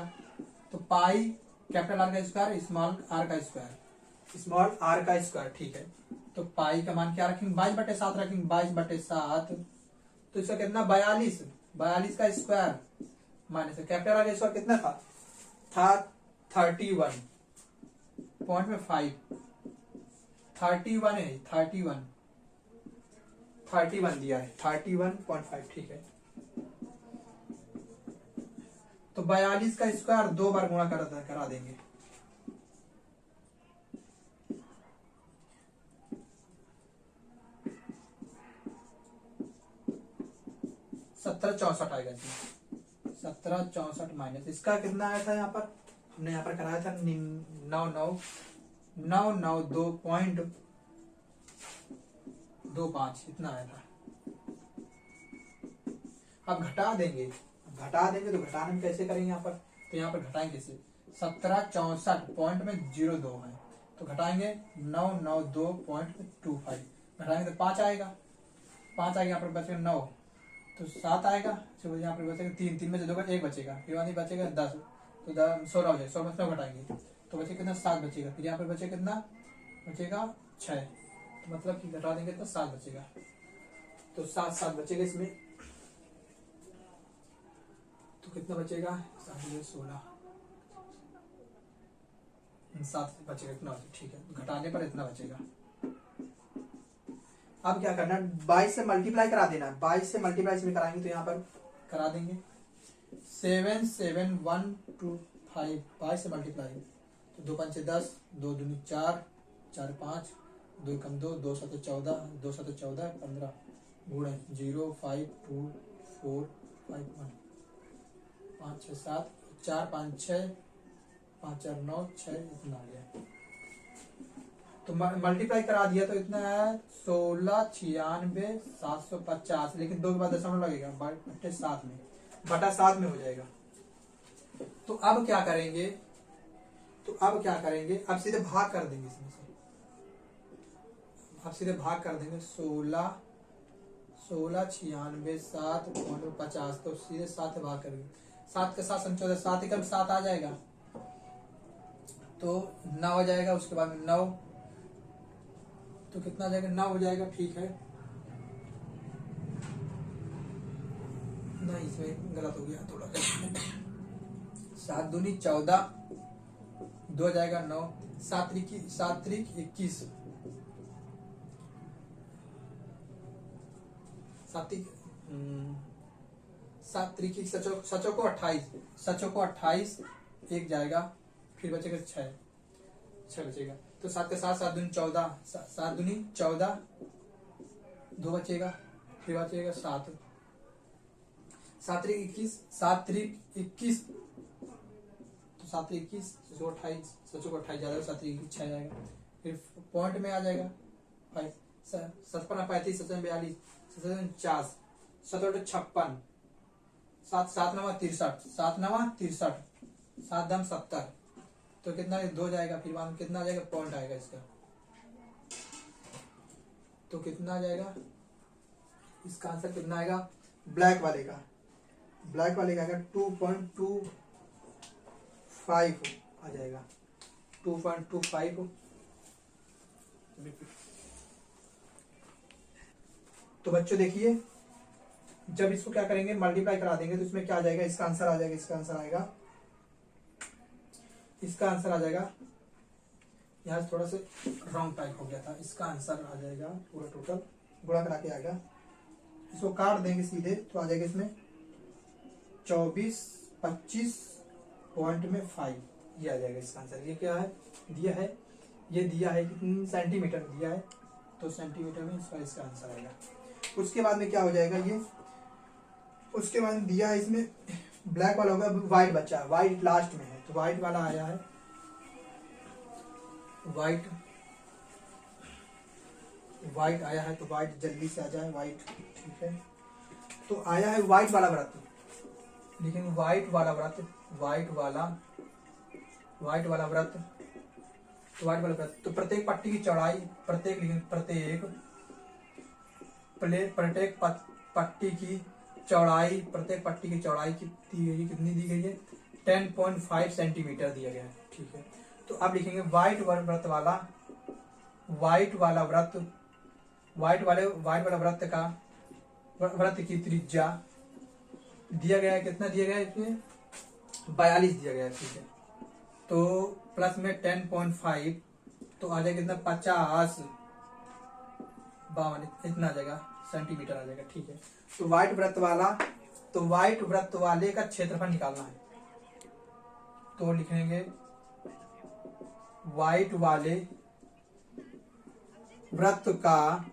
तो पाई कैपिटल आर का स्क्वायर स्मॉल आर का स्क्वायर, ठीक है। तो पाई का मान क्या रखेंगे, 22/7 रखेंगे, 22/7, तो इसका कितना 42 का स्क्वायर माइनस कैपिटल आर का स्क्वायर कितना था 31 पॉइंट में 5, 31 है, 31 दिया है, 31.5, ठीक है। तो 42 का स्क्वायर 2 बार गुणा करा देंगे, 1764 आएगा, 1764 माइनस इसका कितना आया था यहाँ पर हमने यहाँ पर कराया था 992.25 इतना आया था। अब घटा देंगे तो घटाने में कैसे करेंगे यहाँ पर, तो यहाँ पर घटाएंगे कैसे, 1764.02 है तो घटाएंगे 992.25 घटाएंगे तो 5 आएगा, यहाँ पर बचेगा 9 तो 7 आएगा, तो यहाँ पर बचेगा 3, 3 में से 2 1 बचेगा, फिर वहाँ बचेगा 10 तो 16 हो जाएगा, 16 में 9 घटाएंगे तो बचेगा कितना 7 बचेगा, फिर यहाँ पर बचेगा कितना बचेगा 6 तो मतलब कि घटा देंगे तो 7 बचेगा, तो 7 बचेगा इसमें, तो कितना बचेगा 16 7 बचेगा इतना, ठीक है घटाने पर इतना बचेगा। अब क्या करना है 22 से मल्टीप्लाई करा देना, 22 से मल्टीप्लाई इसमें कराएंगे तो यहाँ पर करा देंगे 77125 22 से मल्टीप्लाई तो 2 5 10 2 दूनी 4 4 5 2 कम 2 2 7 14 2 7 14 15 गुणे 0 5 2 4 5 1 5 6 7 4 5 6 5 4 9 6 इतना आ गया, तो मल्टीप्लाई करा दिया तो इतना है 1696,750, लेकिन 2 के बाद दशमलव लगेगा बटे 7 में, बटा 7 में हो जाएगा। तो अब क्या करेंगे अब सीधे भाग कर देंगे इसमें से, अब सीधे भाग कर देंगे 1696,750 तो सीधे 7 से भाग करेंगे, 7 के साथ 14 7 एकम 7 आ जाएगा तो 9 हो जाएगा, उसके बाद 9 तो कितना आ जाएगा 9 हो जाएगा, ठीक है नहीं इसमें गलत हो गया थोड़ा 7 दूनी 14 2 जाएगा 9 7 त्रिक 21 7 त्रिक सचो को 28 एक जाएगा, फिर बचेगा 6 बचेगा, तो 7 के साथ 7 दूनी 14 7 दूनी 14 2 बचेगा, फिर बचेगा 7 7 त्रिक 21 तो 7 त्रिक 21 सचो को 28 जाएगा, 7 त्रिक 6 जाएगा, फिर पॉइंट में आ जाएगा 5 57 35 57 42 57 50 57 56 7 9 63 7 9 63 7 दम 70 तो कितना 2 जाएगा, फिर वहां कितना आ जाएगा पॉइंट आएगा इसका, तो कितना आ जाएगा इसका आंसर कितना आएगा ब्लैक वाले का आएगा 2.25 आ जाएगा 2.25। तो बच्चों देखिए जब इसको क्या करेंगे मल्टीप्लाई करा देंगे तो इसमें क्या आ जाएगा, इसका आंसर आ जाएगा, इसका आंसर आ जाएगा यहाँ से थोड़ा से रॉन्ग टाइप हो गया था, इसका आंसर आ जाएगा पूरा टोटल गुणा करा के आएगा, इसको काट देंगे सीधे तो आ जाएगा इसमें 24.25 ये आ जाएगा इसका आंसर। ये क्या है दिया है कितनी सेंटीमीटर दिया है, तो सेंटीमीटर में इसका आंसर आएगा। उसके बाद में क्या हो जाएगा ये, उसके बाद दिया है इसमें ब्लैक वाला होगा, व्हाइट बचा है, व्हाइट लास्ट में है तो व्हाइट वाला आया है, व्हाइट आया है तो व्हाइट जल्दी से आ जाए व्हाइट, ठीक है तो आया है व्हाइट वाला व्रत, लेकिन व्हाइट वाला व्रत तो प्रत्येक पट्टी की चौड़ाई प्रत्येक पट्टी की चौड़ाई कितनी दी गई है 10.5 सेंटीमीटर दिया गया है, ठीक है तो अब लिखेंगे व्हाइट वाला व्रत की त्रिज्या दिया गया है, कितना दिया गया है इसमें 42 दिया गया है, ठीक है तो प्लस में 10.5 तो आ जाएगा कितना 50 52 इतना आ जाएगा सेंटीमीटर आ जाएगा, ठीक है तो व्हाइट व्रत वाले का क्षेत्रफल निकालना है, तो लिखेंगे व्हाइट वाले व्रत का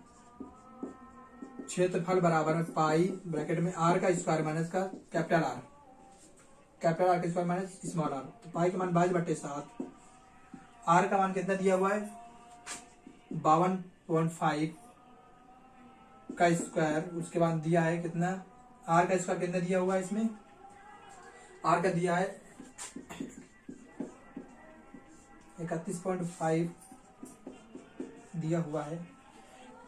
क्षेत्रफल बराबर है पाई ब्रैकेट में r का स्क्वायर माइनस का कैपिटल R, कैपिटल आर का स्क्वायर माइनस स्मॉल आर। तो पाई का मान 22/7, आर का मान कितना दिया हुआ है 52.5 का स्क्वायर, उसके बाद दिया है कितना, आर का स्क्वायर कितना दिया हुआ है इसमें, आर का दिया है 31.5 दिया हुआ है।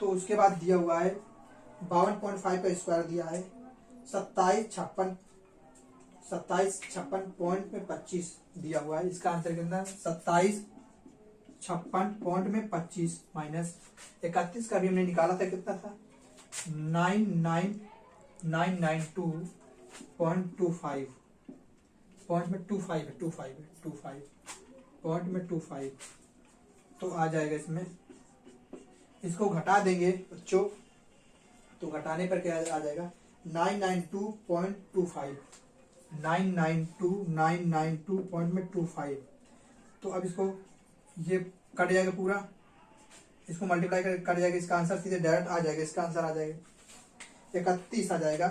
तो उसके बाद दिया हुआ है 52.5 का स्क्वायर दिया है 2756.25 दिया हुआ है। इसका आंसर कितना 2756.25 माइनस 31 का भी हमने निकाला था, कितना था 99992.25, पॉइंट में 25 पॉइंट में 25, तो आ जाएगा इसमें, इसको घटा देंगे बच्चों तो घटाने पर क्या आ जाएगा 992.25, 992.25। तो अब इसको ये कट जाएगा पूरा, इसको मल्टीप्लाई कर कट जाएगा, इसका आंसर सीधे डायरेक्ट आ जाएगा, इसका आंसर आ जाएगा 31 आ जाएगा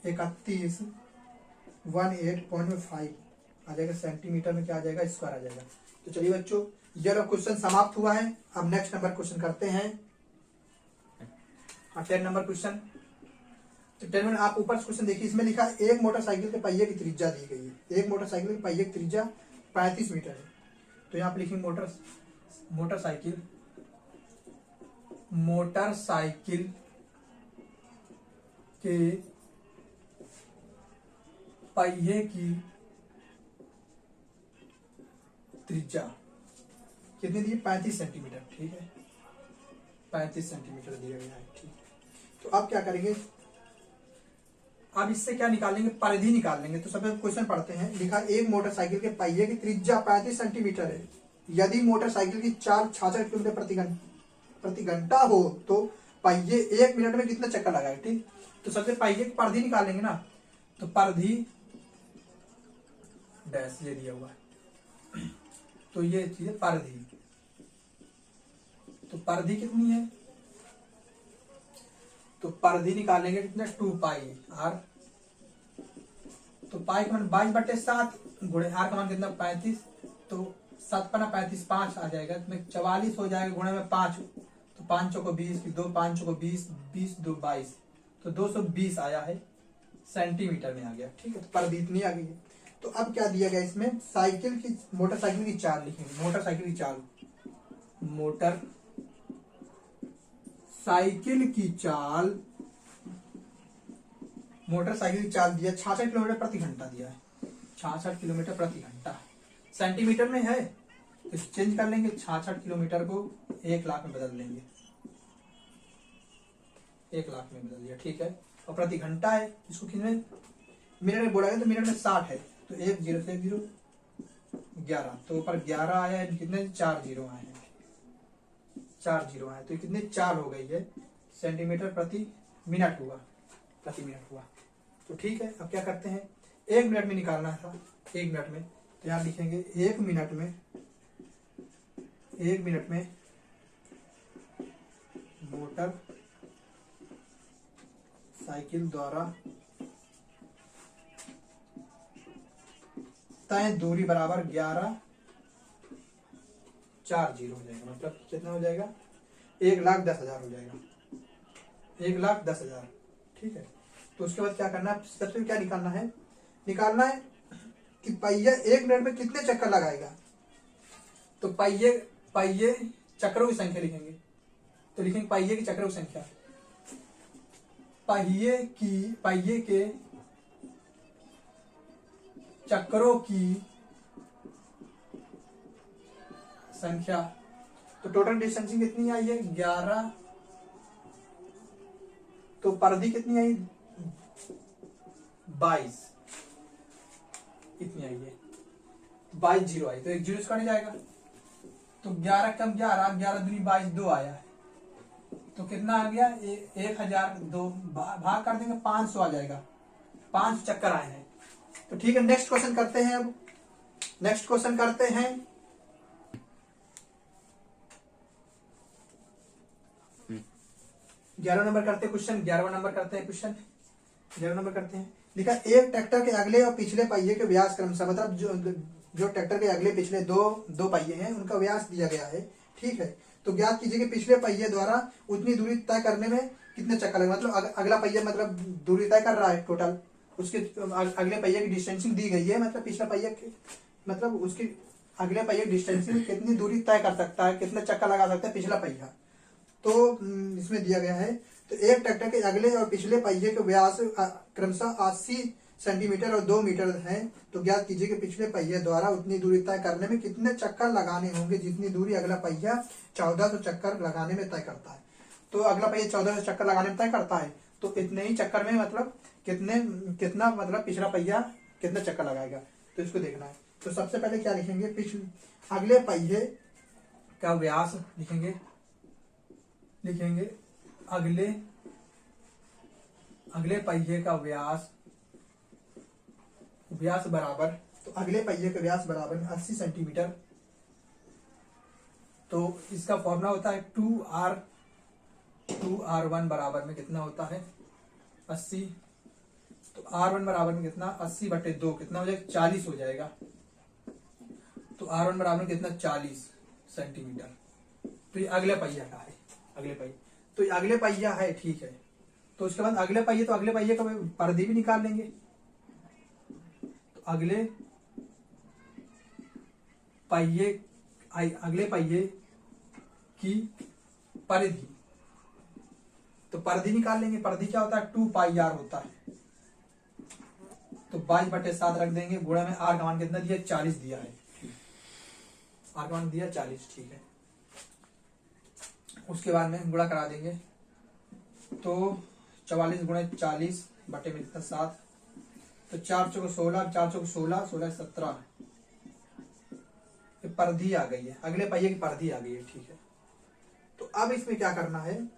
3118.5 आ जाएगा सेंटीमीटर में, क्या आ जाएगा स्क्वायर आ जाएगा। तो चलिए बच्चों ये लोग क्वेश्चन समाप्त हुआ है। अब नेक्स्ट नंबर क्वेश्चन करते हैं 10 नंबर क्वेश्चन। तो 10 में आप ऊपर क्वेश्चन देखिए, इसमें लिखा है एक मोटरसाइकिल के पहिए की त्रिज्या दी गई है, एक मोटरसाइकिल के पहिए की त्रिज्या 35 मीटर है। तो यहाँ पे लिखेंगे मोटरसाइकिल के पहिए की त्रिज्या कितनी दी, 35 सेंटीमीटर, ठीक है 35 सेंटीमीटर दिया गया है, ठीक। तो अब क्या करेंगे, अब इससे क्या निकालेंगे, परिधि निकाल लेंगे। तो सबसे क्वेश्चन पढ़ते हैं, लिखा एक मोटरसाइकिल के पहिए की त्रिज्या 35 सेंटीमीटर है, यदि मोटरसाइकिल की चाल 66 किलोमीटर प्रति घंटा हो तो पहिए 1 मिनट में कितना चक्कर लगाए, ठीक। तो सबसे पहिए की परिधि निकालेंगे ना, तो परिधि डैश ये दिया हुआ है, तो ये चीज परिधि, तो परिधि कितनी है, तो परिधि निकालेंगे कितना 2 पाई आर। तो पाई का मान 22/7 गुणे आर का मान कितना 35, तो 7×5 5 आ जाएगा, इसमें 44 हो जाएगा, गुणे में 5, तो 5 को 20, 2 5 को 20, 20 2 22, तो 220 आया है सेंटीमीटर में आ गया, ठीक है। परिधि इतनी आ गई है। तो अब क्या दिया गया इसमें, मोटरसाइकिल की चाल लिखेंगे, मोटरसाइकिल की चाल दिया 66 किलोमीटर प्रति घंटा दिया है, 66 किलोमीटर प्रति घंटा, सेंटीमीटर में है तो चेंज कर लेंगे, 66 किलोमीटर को 1 लाख में बदल लेंगे, 1 लाख में बदल दिया, ठीक है। और प्रति घंटा है, इसको कितने मिनट में बोला गया, तो मिनट में 60 है, तो 1 0 से 1 0 11, तो ऊपर 11 आया है, कितने 4 0 आए हैं, 4 0 आए, तो कितने 4 हो गई है सेंटीमीटर प्रति मिनट हुआ, प्रति मिनट हुआ। तो ठीक है, अब क्या करते हैं, 1 मिनट में निकालना था, 1 मिनट में, तो यहाँ लिखेंगे 1 मिनट में मोटर साइकिल द्वारा तय दूरी बराबर 11 4 0 हो जाएगा, मतलब कितना हो जाएगा 1,10,000 हो जाएगा, 1,10,000, ठीक है। तो उसके बाद क्या करना है, सबसे क्या निकालना है कि पहिया 1 मिनट में कितने चक्कर लगाएगा। तो पहिए चक्रों की संख्या लिखेंगे, तो लिखेंगे पहिए की चक्रों की संख्या, पहिए के चक्रों की संख्या। तो टोटल डिस्टेंसिंग कितनी आई है 11, तो परिधि कितनी आई 22, कितनी आई है 22 0 आई, तो 1 0 कट जाएगा, तो 11 कम 11, 11 दूनी 22 2 आया है, तो कितना आ गया 1002, भाग कर देंगे 500 आ जाएगा, 5 चक्कर आए हैं। तो ठीक है, नेक्स्ट क्वेश्चन करते हैं। अब नेक्स्ट क्वेश्चन करते हैं 11 नंबर करते हैं क्वेश्चन, 11वां नंबर करते हैं क्वेश्चन, 11 नंबर करते हैं। लिखा एक ट्रैक्टर के अगले और पिछले पहिए के व्यास क्रमशः, मतलब जो ट्रैक्टर के अगले पिछले दो पहिए हैं उनका व्यास दिया गया है। ठीक है, तो ज्ञात कीजिए कि पिछले पहिए द्वारा उतनी दूरी तय करने में कितने चक्कर लगे। मतलब अगला पहिया मतलब दूरी तय कर रहा है टोटल, उसके अगले पहिए की डिस्टेंसिंग दी गई है, मतलब पिछला पहिया मतलब उसकी अगले पहिए की डिस्टेंसिंग में कितनी दूरी तय कर सकता है, कितने चक्कर लगा सकता है पिछला पहिया। तो इसमें दिया गया है, तो एक ट्रैक्टर के अगले और पिछले पहिए के व्यास क्रमशः 80 सेंटीमीटर और 2 मीटर है। तो ज्ञात कीजिए कि पिछले पहिए द्वारा उतनी दूरी तय करने में कितने चक्कर लगाने होंगे जितनी दूरी अगला पहिया 1400 चक्कर लगाने में तय करता है। तो अगला पहिया 1400 चक्कर लगाने में तय करता है, तो इतने ही चक्कर में मतलब कितना मतलब पिछला पहिया कितने चक्कर लगाएगा, तो इसको देखना है। तो सबसे पहले क्या लिखेंगे, अगले पहिए का व्यास लिखेंगे अगले पहिए का व्यास बराबर, तो अगले पहिए का व्यास बराबर 80 सेंटीमीटर। तो इसका फॉर्मूला होता है 2R1 बराबर में कितना होता है 80। तो R1 बराबर में कितना 80/2 कितना हो जाएगा 40 हो जाएगा। तो R1 बराबर में कितना 40 सेंटीमीटर। तो ये अगले पहिया का है, तो ये अगले पहिया है। ठीक है, तो उसके बाद अगले पहिए का परिधि भी निकाल लेंगे। तो अगले पहिए की परिधि, तो परिधि निकाल लेंगे। परिधि क्या होता है 2πr होता है। तो 22/7 रख देंगे, गुणा में r का मान कितना दिया 40 दिया है, r का मान दिया 40। ठीक है, उसके बाद में गुणा करा देंगे, तो 44 गुणे 40 बटे में कितना 7, तो 4 चौक 16, 4 चौक 16, 16 17, परिधि आ गई है, अगले पहिए की परिधि आ गई है। ठीक है, तो अब इसमें क्या करना है,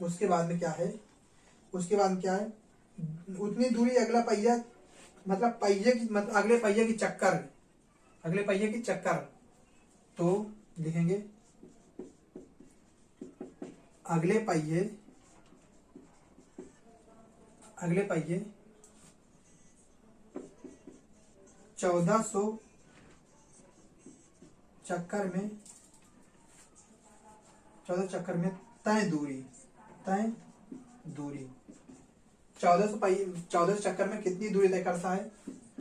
उसके बाद में क्या है, उतनी दूरी अगला पहिया मतलब अगले पहिए की चक्कर, तो लिखेंगे अगले पहिए 1400 चक्कर में तय दूरी 1400 चक्कर में कितनी दूरी तय करता है,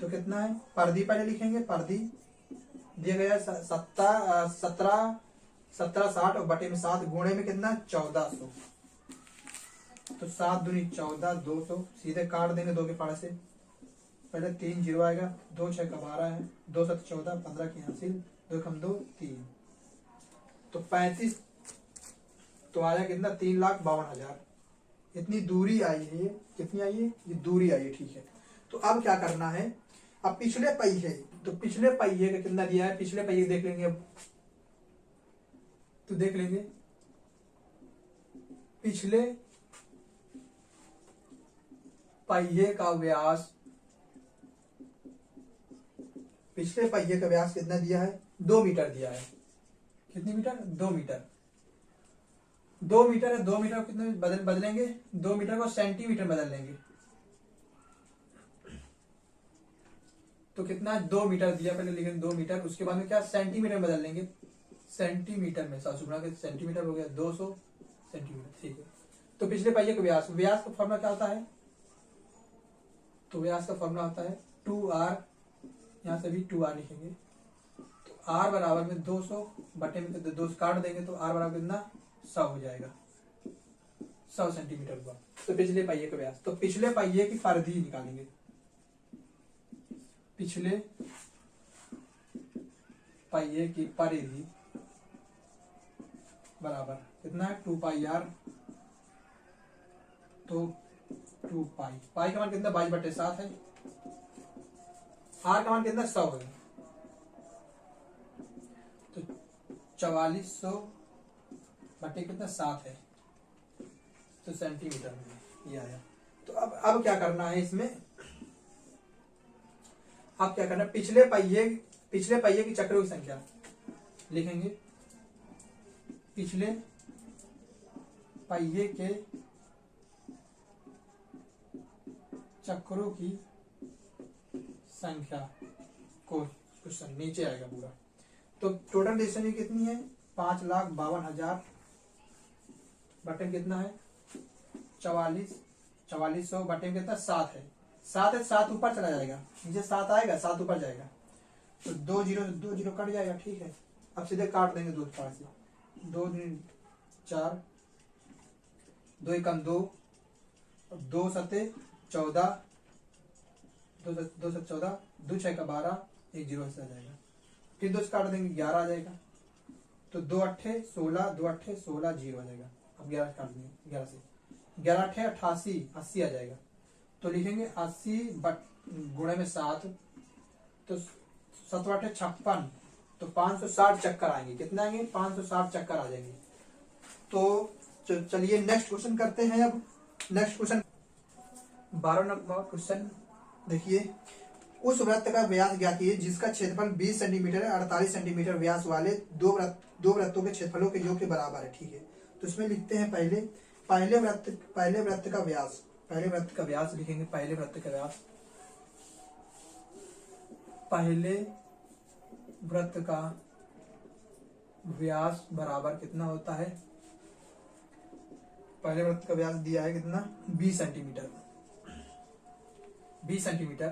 तो कितना है, परिधि पहले लिखेंगे। परिधि दिया गया 1760 और बटे में 7 गुणे में कितना 1400, तो 7 दूनी 14, 200 सीधे काट देंगे 2 के पार से, पहले 3 जीरो आएगा, 2 6 का 12 है, 2 7 14, 15 की हासिल, 2 कम 2 3, तो 35, तो आया कितना 3,52,000। इतनी दूरी आई है, कितनी आई है, ये दूरी आई है। ठीक है, तो अब क्या करना है, अब पिछले पहिए का कितना दिया है, पिछले पहिए देख लेंगे। अब तो देख लेंगे पिछले पहिए का व्यास कितना दिया है 2 मीटर दिया है। कितनी मीटर 2 मीटर। 2 मीटर है, 2 मीटर को कितने बदलेंगे 2 मीटर को सेंटीमीटर बदल लेंगे, तो कितना 2 मीटर दिया, पहले लिखेंगे 2 मीटर, उसके बाद में क्या सेंटीमीटर बदल लेंगे, सेंटीमीटर में 700 गुणा के सेंटीमीटर हो गया 200 सेंटीमीटर। ठीक है, तो पिछले पहिए का व्यास का फॉर्मूला क्या होता है, तो व्यास का फॉर्मूला होता है 2R, यहाँ से भी 2R लिखेंगे, तो R बराबर में 200 बटे में 2 काट देंगे, तो R बराबर कितना 100 हो जाएगा, 100 सेंटीमीटर हुआ। तो पिछले पहिए का व्यास, तो पिछले पहिए की परिधि निकालेंगे। पिछले पहिए की परिधि बराबर कितना है 2πr, तो 2π, पाई का मान कितना 22/7 है, r का मान कितना 100 है, तो 4400 बटे कितना 7 है, तो सेंटीमीटर में ये आया। तो अब क्या करना है इसमें, अब क्या करना है, पिछले पहिए की चक्रों की संख्या लिखेंगे। पिछले पहिए के चक्रों की संख्या को क्वेश्चन नीचे आएगा पूरा। तो टोटल डिस्टेंस कितनी है 5,52,000 बटे कितना है 4400 बटे कितना 7 है 7 ऊपर चला जाएगा नीचे 7 आएगा 7 ऊपर जाएगा तो 2 जीरो कट जाएगा। ठीक है अब सीधे काट देंगे 2 पास से 2 4 2 एकम 2 2 सते 14 2 से 14 2 6 का 12 1 जीरो से आ जाएगा फिर 2 से काट देंगे 11 आ जाएगा तो 2 8 16 2 8 16 जीरो आ जाएगा। अब 11 काट देंगे 11 से 11 8 88 80 आ जाएगा तो लिखेंगे 80 गुणे में 7 तो 7 8 56 तो 560 चक्कर आएंगे। कितना आएंगे 560 चक्कर आ जाएंगे। तो चलिए नेक्स्ट क्वेश्चन करते हैं। अब नेक्स्ट क्वेश्चन 12 नंबर क्वेश्चन देखिए उस वृत्त का व्यास ज्ञात कीजिए जिसका क्षेत्रफल 20 सेंटीमीटर है 48 सेंटीमीटर व्यास वाले दो वृत्तों के क्षेत्रफलों के योग के बराबर है। ठीक है तो इसमें लिखते हैं पहले वृत्त का व्यास लिखेंगे। पहले वृत्त का व्यास बराबर कितना होता है। पहले वृत्त का व्यास दिया है कितना 20 सेंटीमीटर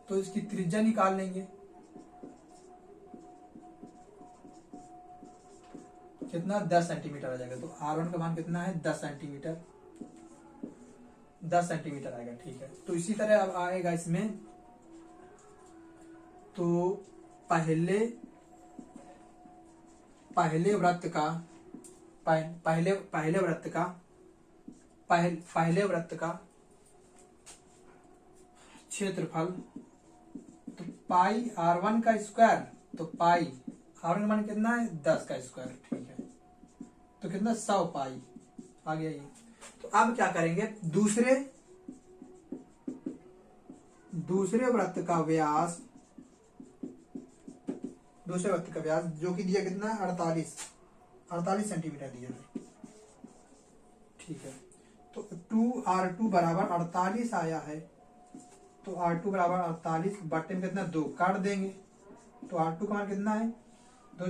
तो इसकी त्रिज्या निकाल लेंगे कितना 10 सेंटीमीटर आ जाएगा। तो R1 का मान कितना है 10 सेंटीमीटर आएगा। ठीक है तो इसी तरह अब आएगा इसमें तो पहले वृत्त का क्षेत्रफल तो पाई R1 का स्क्वायर तो पाई R1 का मान कितना है 10 का स्क्वायर। ठीक है तो कितना 100 पाई आ गया ये। तो अब क्या करेंगे दूसरे वृत्त का व्यास जो कि दिया कितना 48 सेंटीमीटर दिया है। ठीक है तो 2R2 बराबर 48 आया है तो R2 बराबर 48 बटे में कितना 2 काट देंगे तो R2 का मान कितना है 2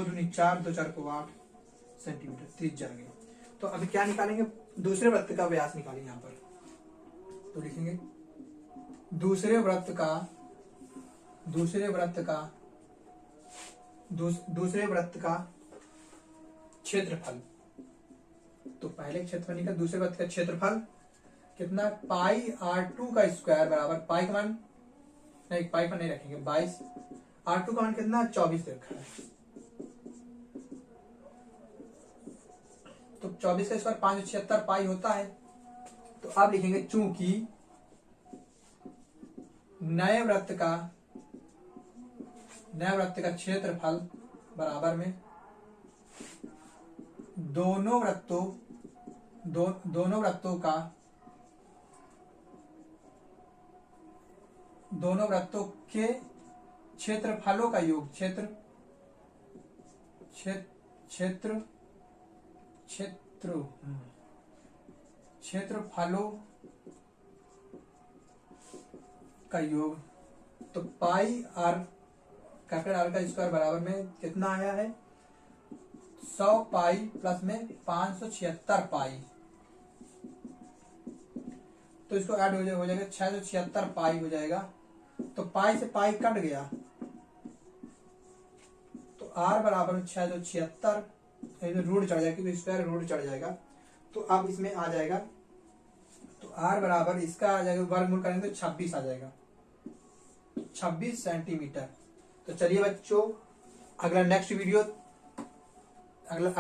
दूनी 4 2 4 को 8 सेंटीमीटर त्रिज्या गई। तो अभी क्या निकालेंगे दूसरे वृत्त का व्यास निकालेंगे यहाँ पर। तो लिखेंगे दूसरे वृत्त का क्षेत्रफल तो पहले क्षेत्रफल निकल दूसरे वृत्त का क्षेत्रफल कितना पाई R2 का स्क्वायर बराबर पाई का मान नहीं पाई पर नहीं रखेंगे 22 R2 का मान कितना 24 रखा है तो 24 का स्क्वायर 576 पाई होता है। तो अब लिखेंगे चूंकि नए वृत्त का क्षेत्रफल बराबर में दोनों वृत्तों के क्षेत्रफलों का योग क्षेत्रफलों का योग तो पाई R कैपिटल R का स्क्वायर बराबर में कितना आया है 100 पाई प्लस में 576 पाई तो इसको ऐड हो जाएगा 676 पाई हो जाएगा। तो पाई से पाई कट गया तो R बराबर 676 रूट चढ़ जाएगा क्योंकि स्क्वायर रूट चढ़ जाएगा। तो अब इसमें आ जाएगा तो R बराबर इसका आ जाएगा वर्गमूल करेंगे तो 26 आ जाएगा 26 सेंटीमीटर। तो चलिए बच्चों अगला नेक्स्ट वीडियो अगला